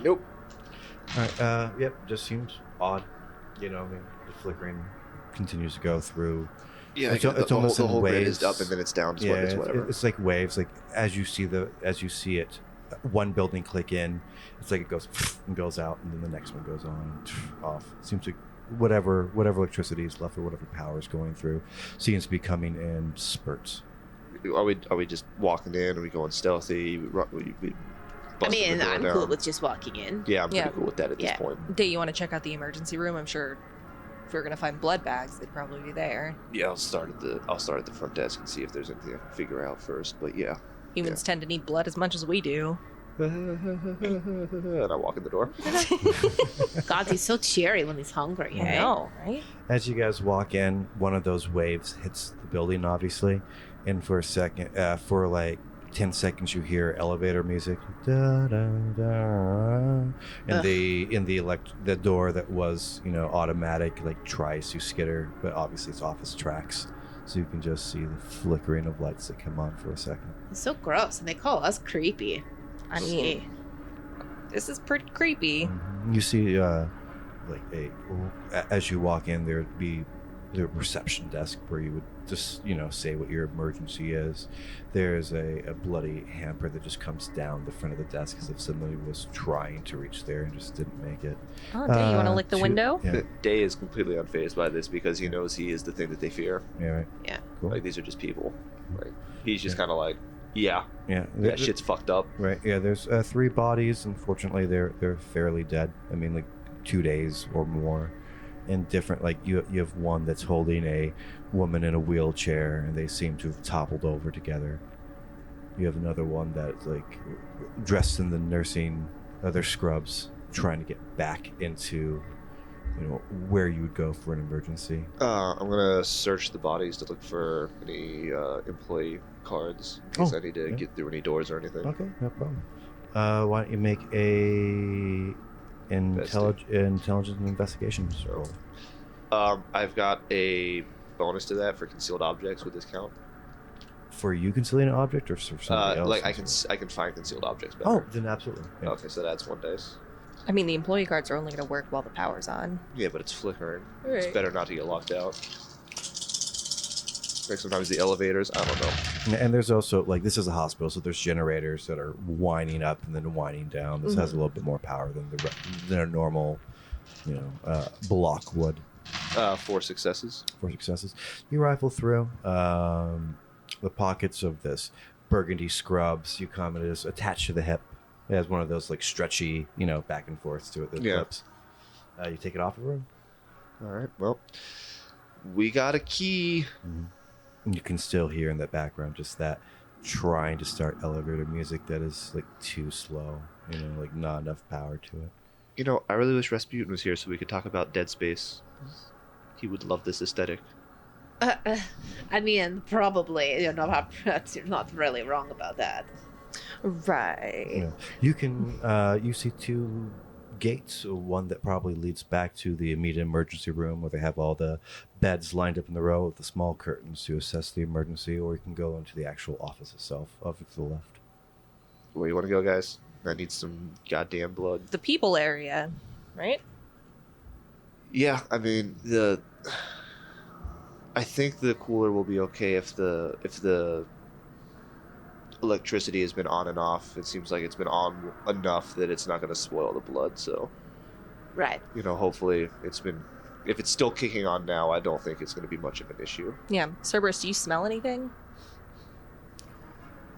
Nope. All right. Yep. Just seems odd. You know, I mean, the flickering continues to go through. Yeah, It's almost the in whole grid waves. is up and then it's down. It's whatever. It's like waves. Like as you see it, one building click in, it's like it goes and goes out, and then the next one goes on and off. It seems like whatever electricity is left or whatever power is going through seems to be coming in spurts. Are we just walking in? Are we going stealthy? We I busting mean, the door I'm down? cool with just walking in. Yeah, I'm pretty Yeah. cool with that at this Yeah. point. Day, you want to check out the emergency room? I'm sure if we were gonna find blood bags, they'd probably be there. Yeah, I'll start at the front desk and see if there's anything I can figure out first. But yeah, Humans tend to need blood as much as we do. and I walk in the door. God, he's so cheery when he's hungry. I Hey? know, right? As you guys walk in, one of those waves hits the building, obviously, and for a second, for like 10 seconds, you hear elevator music, da, da, da, and the door that was automatic like tries to skitter, but obviously it's off its tracks, so you can just see the flickering of lights that come on for a second. It's so gross, and they call us creepy. I mean, this is pretty creepy. You see, as you walk in, there'd be the reception desk where you would just, say what your emergency is. There's a bloody hamper that just comes down the front of the desk as if somebody was trying to reach there and just didn't make it. Oh, Day, you want to lick the window? Yeah, Day is completely unfazed by this because he knows he is the thing that they fear. yeah, right. Yeah. Cool. Like, these are just people. Like, he's just kind of like, yeah, Yeah, that shit's fucked up. right. Yeah, there's 3 bodies. Unfortunately, they're fairly dead. I mean, like 2 days or more. And different, like you have one that's holding a woman in a wheelchair, and they seem to have toppled over together. You have another one that's like dressed in the nursing, their scrubs, trying to get back into, where you would go for an emergency. I'm gonna search the bodies to look for any employee cards in case I need to get through any doors or anything. Okay, no problem. Why don't you make a intelligence investigation roll? I've got a bonus to that for concealed objects. Would this count? For you concealing an object, or for somebody else? Like I can find concealed objects better. Oh, then absolutely. Yeah. Okay, so that's 1 dice. I mean, the employee cards are only going to work while the power's on. Yeah, but it's flickering. Right. It's better not to get locked out. Like sometimes the elevators, I don't know. And there's also, like, this is a hospital, so there's generators that are winding up and then winding down. This has a little bit more power than a normal, block would. 4 successes. 4 successes. You rifle through the pockets of this burgundy scrubs. You comment, it is attached to the hip. It has one of those, like, stretchy, back and forth to it that flips. You take it off of her. All right, well, we got a key. And you can still hear in the background just that trying to start elevator music that is, like, too slow. Like, not enough power to it. I really wish Rasputin was here so we could talk about Dead Space. He would love this aesthetic. I mean, probably. You're not really wrong about that. Right. Yeah. You can you see 2 gates, one that probably leads back to the immediate emergency room where they have all the beds lined up in the row with the small curtains to assess the emergency, or you can go into the actual office itself over to the left. Where you want to go, guys? I need some goddamn blood. The people area, right? Yeah, I mean I think the cooler will be okay if the electricity has been on and off. It seems like it's been on enough that it's not going to spoil the blood. So, Right. hopefully if it's still kicking on now, I don't think it's going to be much of an issue. Yeah. Cerberus, do you smell anything?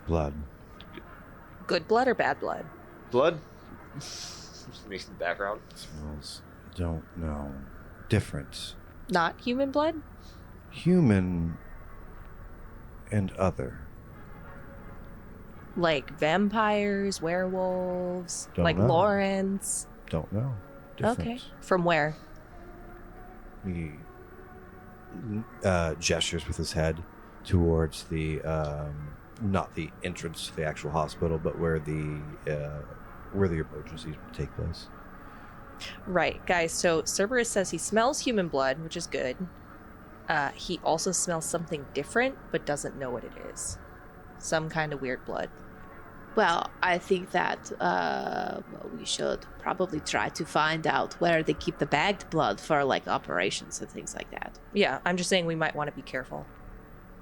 Blood. Good blood or bad blood? Blood? Makes in the background. Smells. Don't know. Different. Not human blood? Human and other. Like vampires, werewolves, Don't like know. Lawrence. Don't know. Different. Okay. From where? He gestures with his head towards the not the entrance to the actual hospital, but where the emergencies take place. Right, guys. So Cerberus says he smells human blood, which is good. He also smells something different, but doesn't know what it is. Some kind of weird blood. Well, I think that we should probably try to find out where they keep the bagged blood for like operations and things like that. Yeah, I'm just saying we might want to be careful.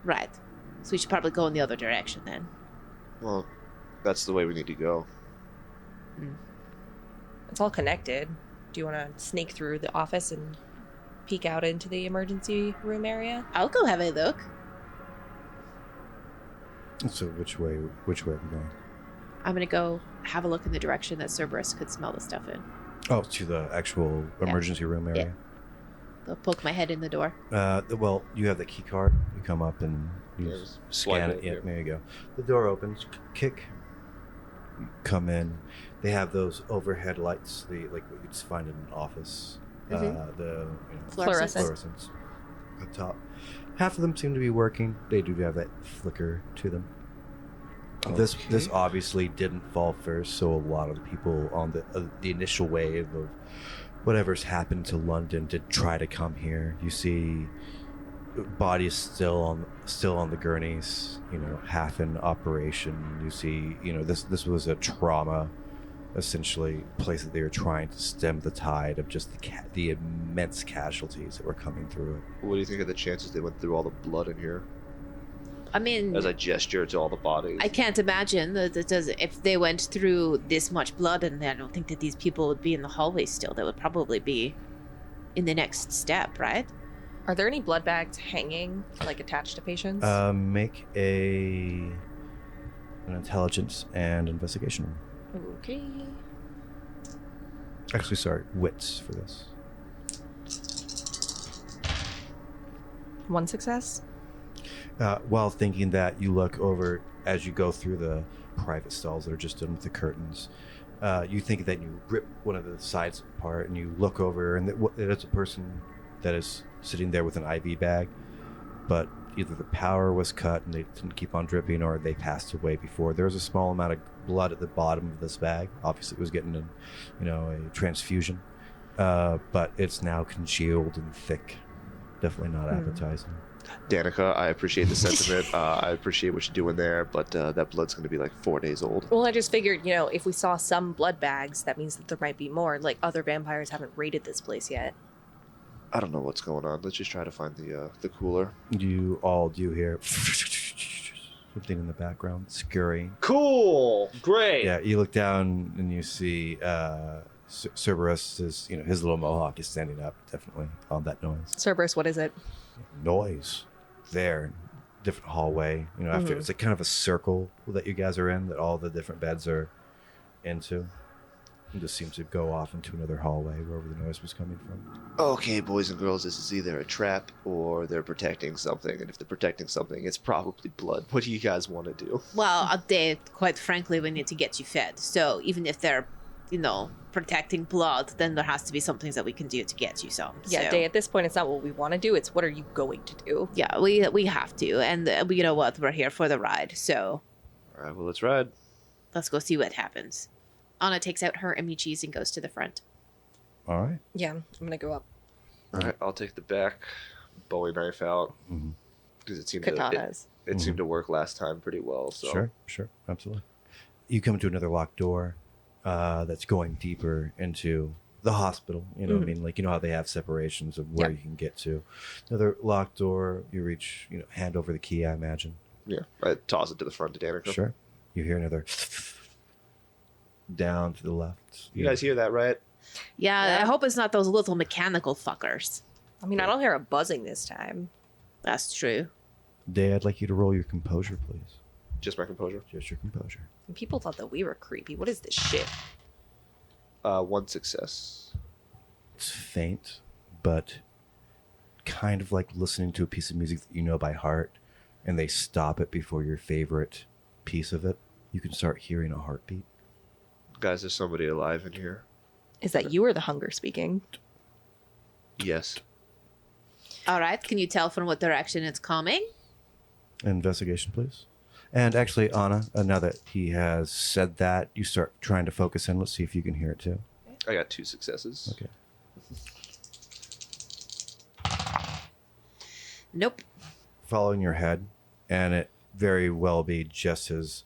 Right. So we should probably go in the other direction then. Well, that's the way we need to go. It's all connected. Do you want to sneak through the office and peek out into the emergency room area? I'll go have a look. So which way are we going? I'm gonna go have a look in the direction that Cerberus could smell the stuff in. Oh, to the actual emergency room area. I'll poke my head in the door. Well, you have the key card. You come up and you just scan swipe it. it, Yeah, yeah. there you go. The door opens. Kick. You come in. They have those overhead lights, like what you'd find in an office. The Fluorescent. fluorescents up top. Half of them seem to be working. They do have that flicker to them. This obviously didn't fall first, so a lot of the people on the initial wave of whatever's happened to London did try to come here. You see bodies still on the gurneys, half in operation. You see, this was a trauma, essentially, place that they were trying to stem the tide of just the immense casualties that were coming through it. What do you think of the chances they went through all the blood in here? I mean, As I gesture to all the bodies. I can't imagine that if they went through this much blood, and I don't think that these people would be in the hallway still. They would probably be in the next step, right? Are there any blood bags hanging, like attached to patients? Make an intelligence and investigation roll. Okay. Actually, sorry, wits for this. 1 success. While thinking that, you look over as you go through the private stalls that are just done with the curtains. You think that you rip one of the sides apart and you look over, and it's a person that is sitting there with an IV bag, but either the power was cut and they didn't keep on dripping, or they passed away before. There was a small amount of blood at the bottom of this bag. Obviously, it was getting a transfusion, but it's now congealed and thick. Definitely not appetizing. Danika, I appreciate the sentiment. I appreciate what you're doing there, but that blood's going to be like 4 days old. Well, I just figured, if we saw some blood bags, that means that there might be more. Like, other vampires haven't raided this place yet. I don't know what's going on. Let's just try to find the cooler. You all do hear something in the background scurrying. Cool! Great! Yeah, you look down and you see Cerberus is, his little mohawk is standing up, definitely on that noise. Cerberus, what is it? Noise there, different hallway. After it's like kind of a circle that you guys are in, that all the different beds are into. It just seems to go off into another hallway wherever the noise was coming from. Okay, boys and girls, this is either a trap or they're protecting something. And if they're protecting something, it's probably blood. What do you guys want to do? Well, they, quite frankly, we need to get you fed. So even if they're, protecting blood, then there has to be some things that we can do to get you some. Yeah, so. Day, at this point, it's not what we want to do. It's what are you going to do? Yeah, we have to. And you know what? We're here for the ride. So All right, well, let's ride. let's go see what happens. Anna takes out her Amichis and goes to the front. All right. Yeah, I'm going to go up. All right, I'll take the back Bowie knife out because it seemed Katanas. it seemed to work last time pretty well. So Sure, absolutely. You come to another locked door that's going deeper into the hospital. I mean, like, how they have separations of where you can get to. Another locked door. You reach, hand over the key, I imagine. yeah, I toss it to the front to Danika. Sure. You hear another down to the left. You guys hear that, right? Yeah, I hope it's not those little mechanical fuckers. I mean, I don't hear a buzzing this time. That's true. Day, I'd like you to roll your composure, please. Just my composure. Just your composure. And people thought that we were creepy. What is this shit? 1 success. It's faint, but kind of like listening to a piece of music that you know by heart, and they stop it before your favorite piece of it. You can start hearing a heartbeat. Guys, there's somebody alive in here. Is that you or the hunger speaking? Yes. All right, can you tell from what direction it's coming? Investigation, please. And actually, Anna, now that he has said that, you start trying to focus in. Let's see if you can hear it too. I got 2 successes. Okay. Nope. Following your head, and it very well be just as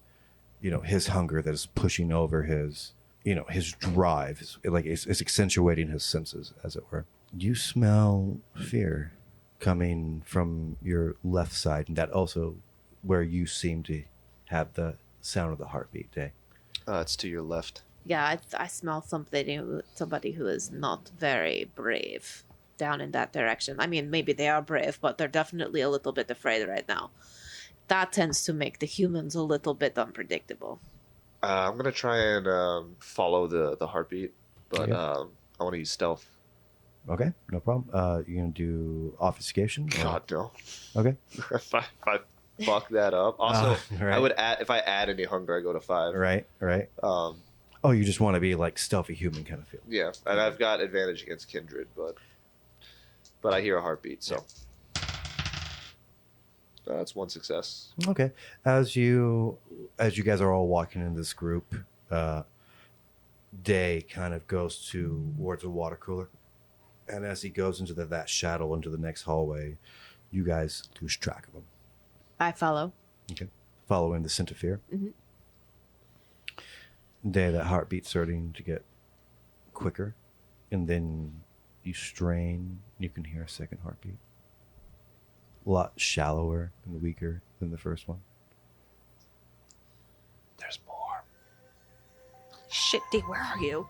his hunger that is pushing over his, his drive, it's accentuating his senses, as it were. You smell fear coming from your left side, and that also where you seem to have the sound of the heartbeat, Day. It's to your left. Yeah, I smell somebody who is not very brave down in that direction. I mean, maybe they are brave, but they're definitely a little bit afraid right now. That tends to make the humans a little bit unpredictable. I'm going to try and follow the heartbeat, but Okay. I want to use stealth. Okay, no problem. You're going to do obfuscation? or- God, no. Okay. if I fuck that up. Also, right. I would add, if I add any hunger, I go to 5. Right. Oh, you just want to be like stealthy human kind of feel. Yeah, and I've got advantage against kindred, but I hear a heartbeat, so that's one success. Okay. As you guys are all walking in this group, Day kind of goes towards a water cooler, and as he goes into that shadow into the next hallway, you guys lose track of him. I follow. Okay. Following the scent of fear. Mhm. Day, that heartbeat starting to get quicker, and then you strain, you can hear a second heartbeat. A lot shallower and weaker than the first one. There's more. Shit, D, where are you?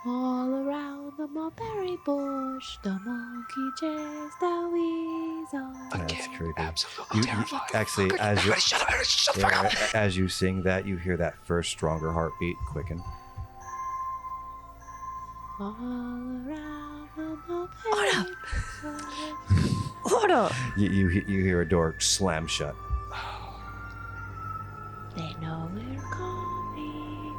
All around the mulberry bush, the monkey chased the weasel. That's creepy. Absolutely terrifying. Actually, as you Shut up, shut the fuck up. as you sing that, you hear that first stronger heartbeat quicken. All around the mulberry bush. Order! You hear a door slam shut. They know we're coming.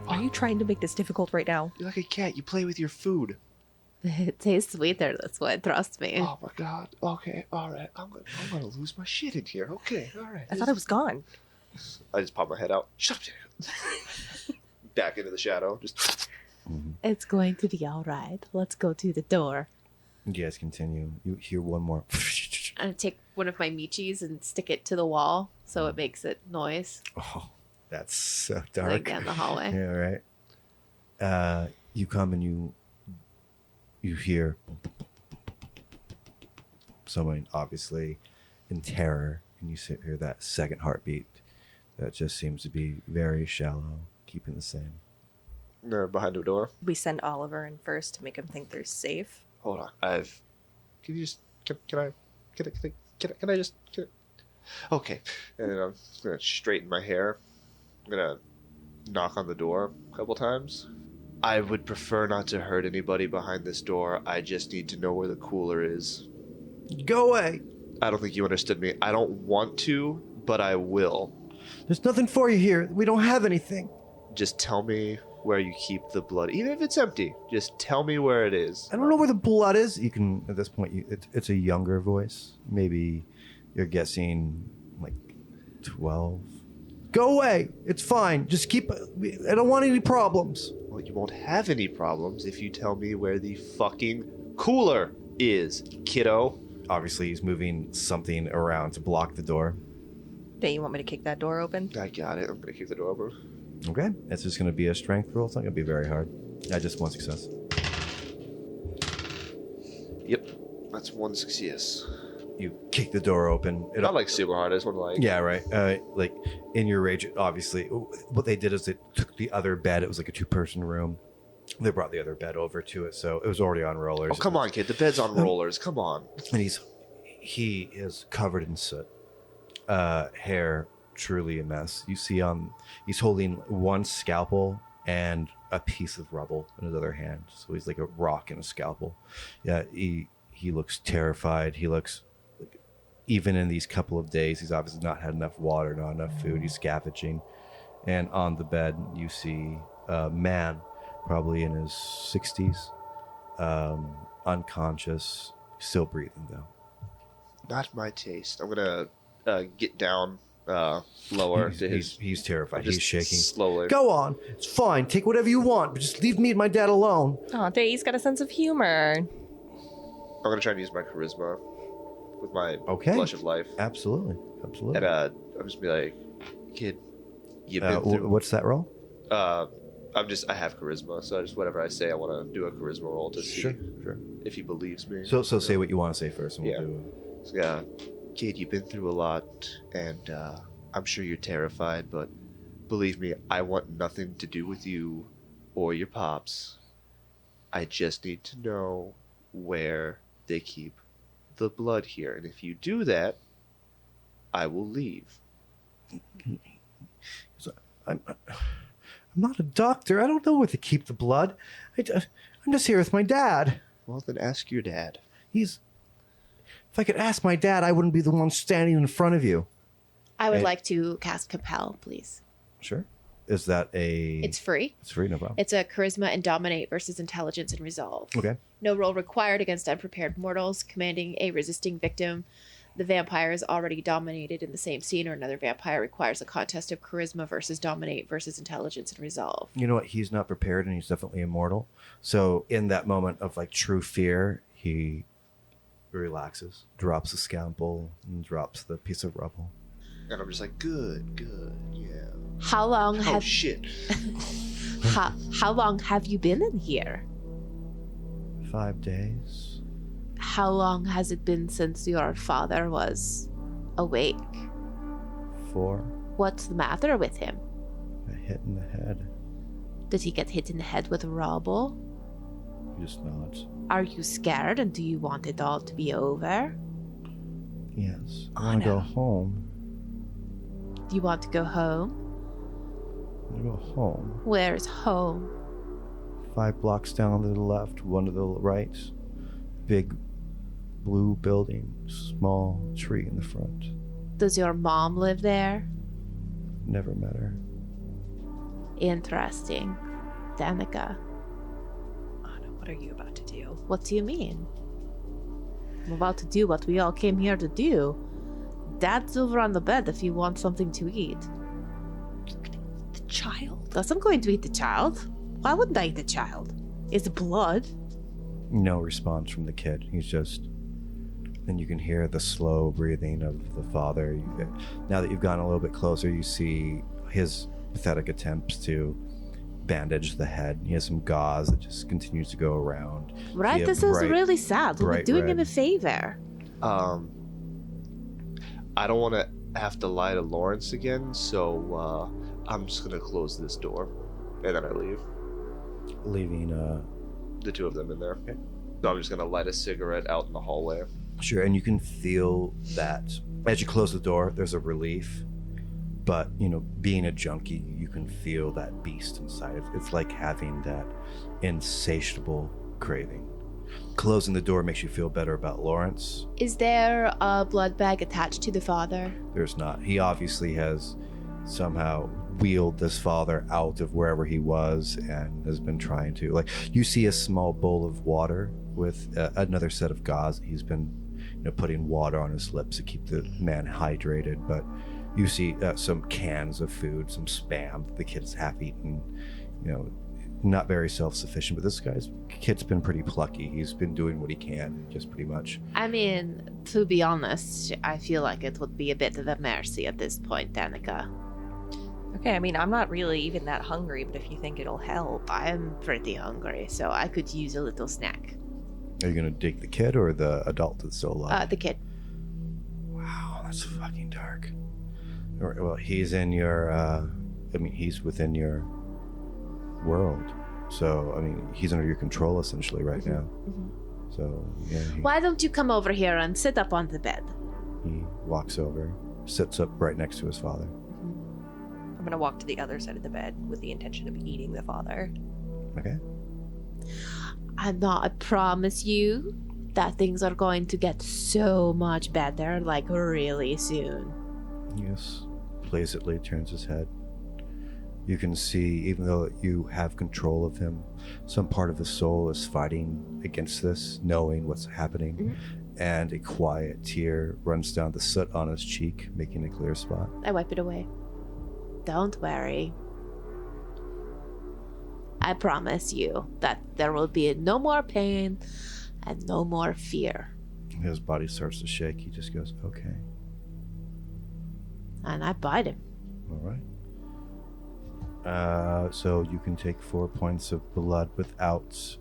Are you trying to make this difficult right now? You're like a cat. You play with your food. It tastes sweeter this way, trust me. Oh my god. Okay, all right. I'm gonna lose my shit in here. Okay, all right. I thought it was gone. I just pop my head out. Shut up, Danika. Back into the shadow. Just. It's going to be all right. Let's go to the door. You guys continue. You hear one more. I take one of my Michis and stick it to the wall so it makes it noise. Oh, that's so Like dark. down the hallway. Yeah, right. You come and you hear someone obviously in terror, and you hear that second heartbeat that just seems to be very shallow, keeping the same. They're behind a door. We send Oliver in first to make him think they're safe. Hold on. Can you just? Can I just? Okay. And then I'm gonna straighten my hair. I'm gonna knock on the door a couple times. I would prefer not to hurt anybody behind this door. I just need to know where the cooler is. Go away. I don't think you understood me. I don't want to, but I will. There's nothing for you here. We don't have anything. Just tell me where you keep the blood, even if it's empty. Just tell me where it is. I don't know where the blood is. You can, at this point, it's a younger voice. Maybe you're guessing like 12. Go away. It's fine. Just keep. I don't want any problems. Well, you won't have any problems if you tell me where the fucking cooler is, kiddo. Obviously, he's moving something around to block the door. Don't you want me to kick that door open? I got it. I'm gonna kick the door open. Okay. It's just going to be a strength roll. It's not going to be very hard. Just one success. Yep, that's one success. You kick the door open. Not like super hard. I just want to like. Yeah, right. Like in your rage, obviously, what they did is they took the other bed. It was like a 2-person room. They brought the other bed over to it, so it was already on rollers. Oh come on, kid. The bed's on rollers. Come on. And he is covered in soot, hair truly a mess. You see, he's holding one scalpel and a piece of rubble in his other hand. So he's like a rock and a scalpel. Yeah, he looks terrified. He looks. Even in these couple of days, he's obviously not had enough water, not enough food. He's scavenging. And on the bed, you see a man, probably in his 60s, unconscious, still breathing, though. Not my taste. I'm going to get down lower to his... He's terrified. just He's shaking. Slowly. Go on. It's fine. Take whatever you want, but just leave me and my dad alone. Aw, Day's got a sense of humor. I'm going to try and use my charisma with my Okay. blush of life. Absolutely. And I'm just be like, kid, You've been through. What's that roll? I have charisma, so whatever I say, I want to do a charisma roll to see Sure. if he believes me. So say what you want to say first, and we'll Yeah. do. Yeah, kid, you've been through a lot, and I'm sure you're terrified, but believe me, I want nothing to do with you or your pops. I just need to know where they keep the blood here, and if you do that, I will leave. I'm not a doctor. I don't know where to keep the blood. I'm just here with my dad. Well, then ask your dad. If I could ask my dad, I wouldn't be the one standing in front of you. I would Hey. like to cast Compel, please. Sure. Is that a... It's free. It's free, no problem. It's a Charisma and Dominate versus Intelligence and Resolve. Okay. No roll required against unprepared mortals. Commanding a resisting victim. The vampire is already dominated in the same scene, or another vampire requires a contest of Charisma versus Dominate versus Intelligence and Resolve. You know what? He's not prepared, and he's definitely immortal. So in that moment of like true fear, he relaxes, drops the scalpel, and drops the piece of rubble. And I'm just like, good, yeah. How long Oh, have shit. how long have you been in here? 5 days. How long has it been since your father was awake? 4. What's the matter with him? A hit in the head. Did he get hit in the head with a rubble? He just nods. Are you scared, and do you want it all to be over? Yes. I want to go home. Do you want to go home? I want to go home. Where's home? 5 blocks down to the left, 1 to the right. Big blue building, small tree in the front. Does your mom live there? Never met her. Interesting. Danika, Anna, what are you about to do? what do you mean? I'm about to do what we all came here to do. Dad's over on the bed if you want something to eat. The child? Yes, I'm going to eat the child. Why wouldn't I eat the child? It's blood. No response from the kid. He's just... Then you can hear the slow breathing of the father. Now that you've gotten a little bit closer, you see his pathetic attempts to bandage the head. He has some gauze that just continues to go around. Right? Yeah, This is bright- really sad. We'll be bright doing him red. a favor. I don't want to have to lie to Lawrence again, so I'm just gonna close this door, and then I leave. Leaving, The two of them in there. So I'm just gonna light a cigarette out in the hallway. Sure, and you can feel that as you close the door, there's a relief. But, you know, being a junkie, you can feel that beast inside. It's like having that insatiable craving. Closing the door makes you feel better about Lawrence. Is there a blood bag attached to the father? There's not. He obviously has somehow wheeled this father out of wherever he was and has been trying to. Like, you see a small bowl of water with another set of gauze. He's been, you know, putting water on his lips to keep the man hydrated. But you see some cans of food, some Spam that the kid's half eaten. You know, not very self-sufficient. But this kid's been pretty plucky. He's been doing what he can, just pretty much. I mean, to be honest, I feel like it would be a bit of a mercy at this point, Danika. Okay, I mean, I'm not really even that hungry, but if you think it'll help. I'm pretty hungry, so I could use a little snack. Are you gonna dig the kid or the adult that's still alive? The kid. Wow, that's fucking dark. Well, he's in your, he's within your world. So, he's under your control essentially right now. So, yeah, Why don't you come over here and sit up on the bed? he walks over, sits up right next to his father. I'm gonna walk to the other side of the bed with the intention of eating the father. Okay. I promise you that things are going to get so much better, like really soon. Yes. Placidly turns his head. You can see, even though you have control of him, some part of his soul is fighting against this, knowing what's happening. And a quiet tear runs down the soot on his cheek, making a clear spot. I wipe it away. Don't worry. I promise you that there will be no more pain and no more fear. His body starts to shake. He just goes, okay, And I bite him. all right. So you can take 4 points of blood without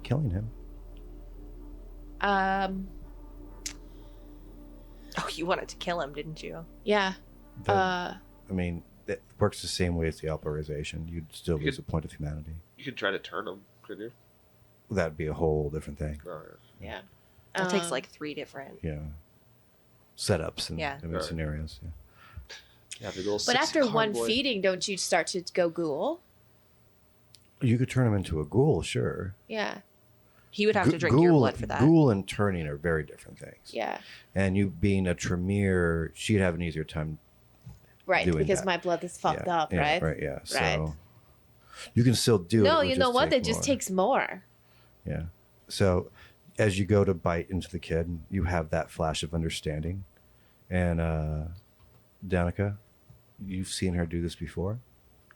killing him. Oh, you wanted to kill him, didn't you? Yeah. I mean, it works the same way as the authorization. You'd still lose a point of humanity. You could try to turn him, could you? That'd be a whole different thing. Oh, Yeah. It takes like 3 different. Yeah. Setups and Yeah. scenarios. Yeah. Yeah, the little But sexy after one convoy. feeding, don't you start to go ghoul? You could turn him into a ghoul, sure. Yeah. He would have to drink your Ghoul- blood for that. Ghoul and turning are very different things. Yeah. And you being a Tremere, she'd have an easier time. Right. Doing Because that. my blood is fucked yeah, up, yeah, right? Right, yeah. Right. So you can still do it. No, it would you know just what? take It just more. takes more. Yeah. So as you go to bite into the kid, you have that flash of understanding. And Danika, you've seen her do this before.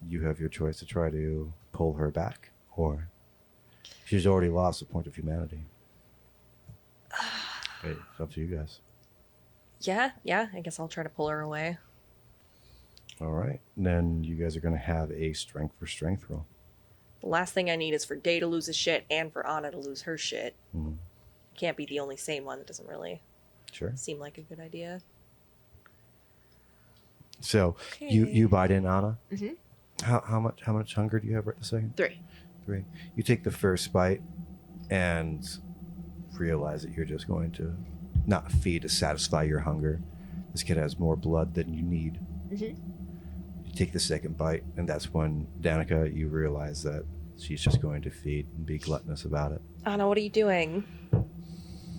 You have your choice to try to pull her back, or she's already lost a point of humanity. It's up to you guys. Yeah. I guess I'll try to pull her away. All right. Then you guys are going to have a strength for strength roll. The last thing I need is for Day to lose his shit and for Anna to lose her shit. Mhm. Can't be the only sane one. That doesn't really Sure. seem like a good idea. So Okay. you bite in, Anna. Mhm. How much hunger do you have right this second? 3. 3. You take the first bite and realize that you're just going to not feed to satisfy your hunger. This kid has more blood than you need. Mhm. You take the second bite, and that's when, Danika, you realize that she's just going to feed and be gluttonous about it. Anna, what are you doing?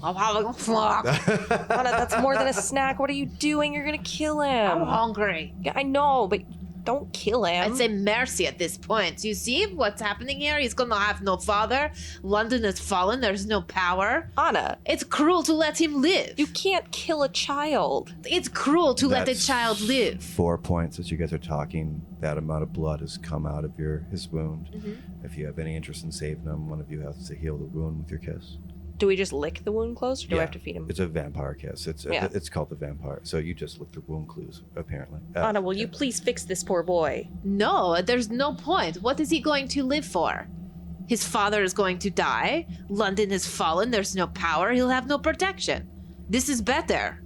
I'm having a flop. Anna, that's more than a snack. What are you doing? You're gonna kill I'm him. hungry. Yeah, I know, but don't kill him. I'd say mercy at this point. You see what's happening here? He's gonna have no father. London has fallen. There's no power. Anna, It's cruel to let him live. you can't kill a child. It's cruel to let the That's child live. 4 points as you guys are talking. That amount of blood has come out of his wound. If you have any interest in saving him, one of you has to heal the wound with your kiss. Do we just lick the wound closed, or do I Yeah. have to feed him? It's a vampire kiss. Yeah. It's called the vampire. So you just lick the wound clues, apparently. Anna, will you please fix this poor boy? No, there's no point. What is he going to live for? His father is going to die. London has fallen. There's no power. He'll have no protection. This is better.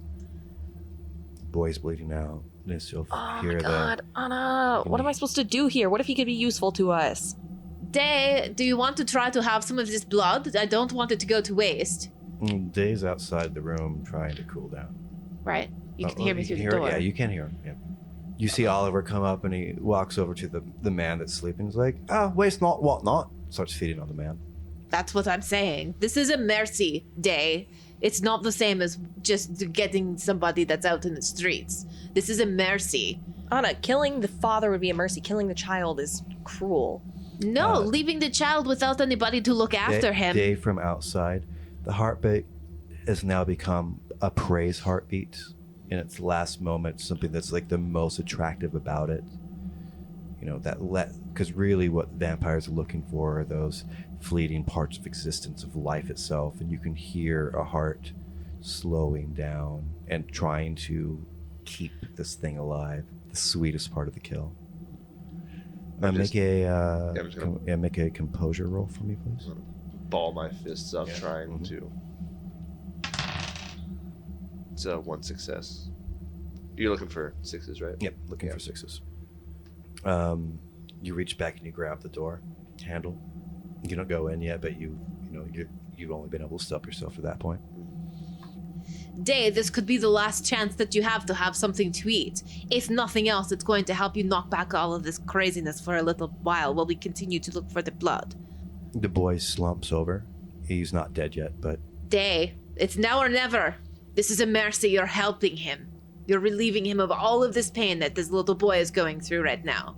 Boy's bleeding out. You still Oh hear my god, the Anna, what am I supposed to do here? What if he could be useful to us? Day, do you want to try to have some of this blood? I don't want it to go to waste. Days outside the room trying to cool down. Right? You can Oh, hear me you through can the hear it? door. Yeah, you can hear him. Yeah. You see Oliver come up and he walks over to the man that's sleeping. He's like, waste not, what not. Starts feeding on the man. That's what I'm saying. This is a mercy day. It's not the same as just getting somebody that's out in the streets. This is a mercy. Anna, killing the father would be a mercy. Killing the child is cruel. No, leaving the child without anybody to look after him. Day from outside. The heartbeat has now become a praise heartbeat in its last moment, something that's like the most attractive about it. You know, because really what vampires are looking for are those fleeting parts of existence of life itself, and you can hear a heart slowing down and trying to keep this thing alive. The sweetest part of the kill. Make a composure roll for me, please. Ball my fists up, trying to. It's a 1 success. You're looking for 6s, right? Yep, looking for 6s. You reach back and you grab the door handle. You don't go in yet, but you've only been able to stop yourself to that point. Day, this could be the last chance that you have to have something to eat. If nothing else, it's going to help you knock back all of this craziness for a little while we continue to look for the blood. The boy slumps over. He's not dead yet, but Day, it's now or never. This is a mercy. You're helping him. You're relieving him of all of this pain that this little boy is going through right now.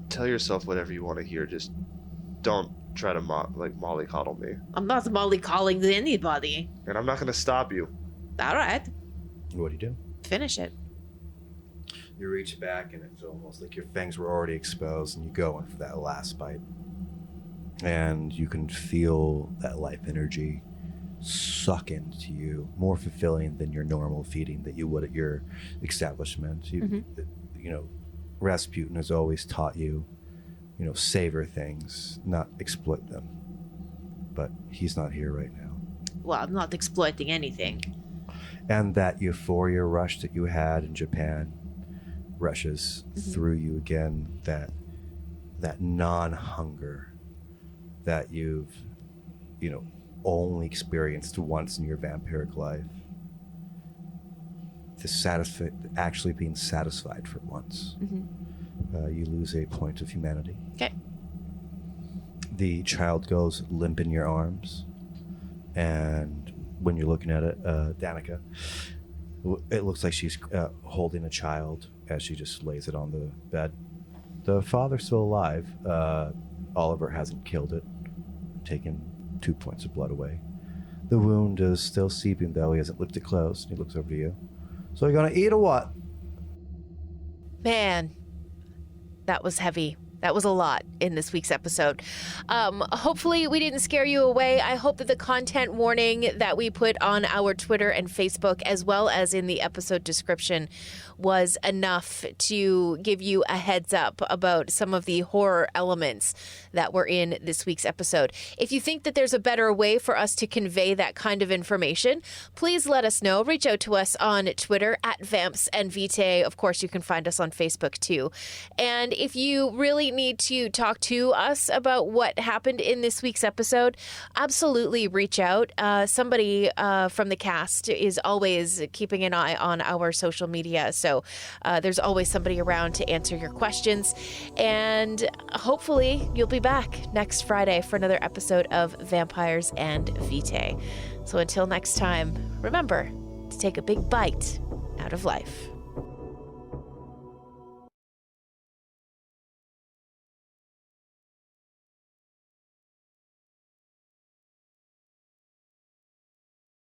Tell yourself whatever you want to hear. Just don't try to mollycoddle me. I'm not mollycalling to anybody. And I'm not going to stop you. All right, what do you do? finish it. You reach back and it's almost like your fangs were already exposed, and you go in for that last bite. And you can feel that life energy suck into you, more fulfilling than your normal feeding that you would at your establishment. You know, Rasputin has always taught you savor things, not exploit them. But he's not here right now. Well, I'm not exploiting anything. And that euphoria rush that you had in Japan rushes through you again, that non-hunger that you've, only experienced once in your vampiric life. Actually being satisfied for once. You lose a point of humanity. Okay. The child goes limp in your arms, and when you're looking at it, Danika, it looks like she's holding a child as she just lays it on the bed. The father's still alive. Oliver hasn't killed it, taken 2 points of blood away. The wound is still seeping, though. He hasn't licked it closed. He looks over to you. So you gonna eat or what? Man, that was heavy. That was a lot in this week's episode. Hopefully we didn't scare you away. I hope that the content warning that we put on our Twitter and Facebook, as well as in the episode description, was enough to give you a heads up about some of the horror elements that were in this week's episode. If you think that there's a better way for us to convey that kind of information, please let us know. Reach out to us on Twitter at Vamps and Vitae. Of course, you can find us on Facebook too. And if you really need to talk to us about what happened in this week's episode, absolutely reach out. Somebody from the cast is always keeping an eye on our social media, so there's always somebody around to answer your questions. And hopefully you'll be back next Friday for another episode of Vampires and Vitae. So until next time, remember to take a big bite out of life.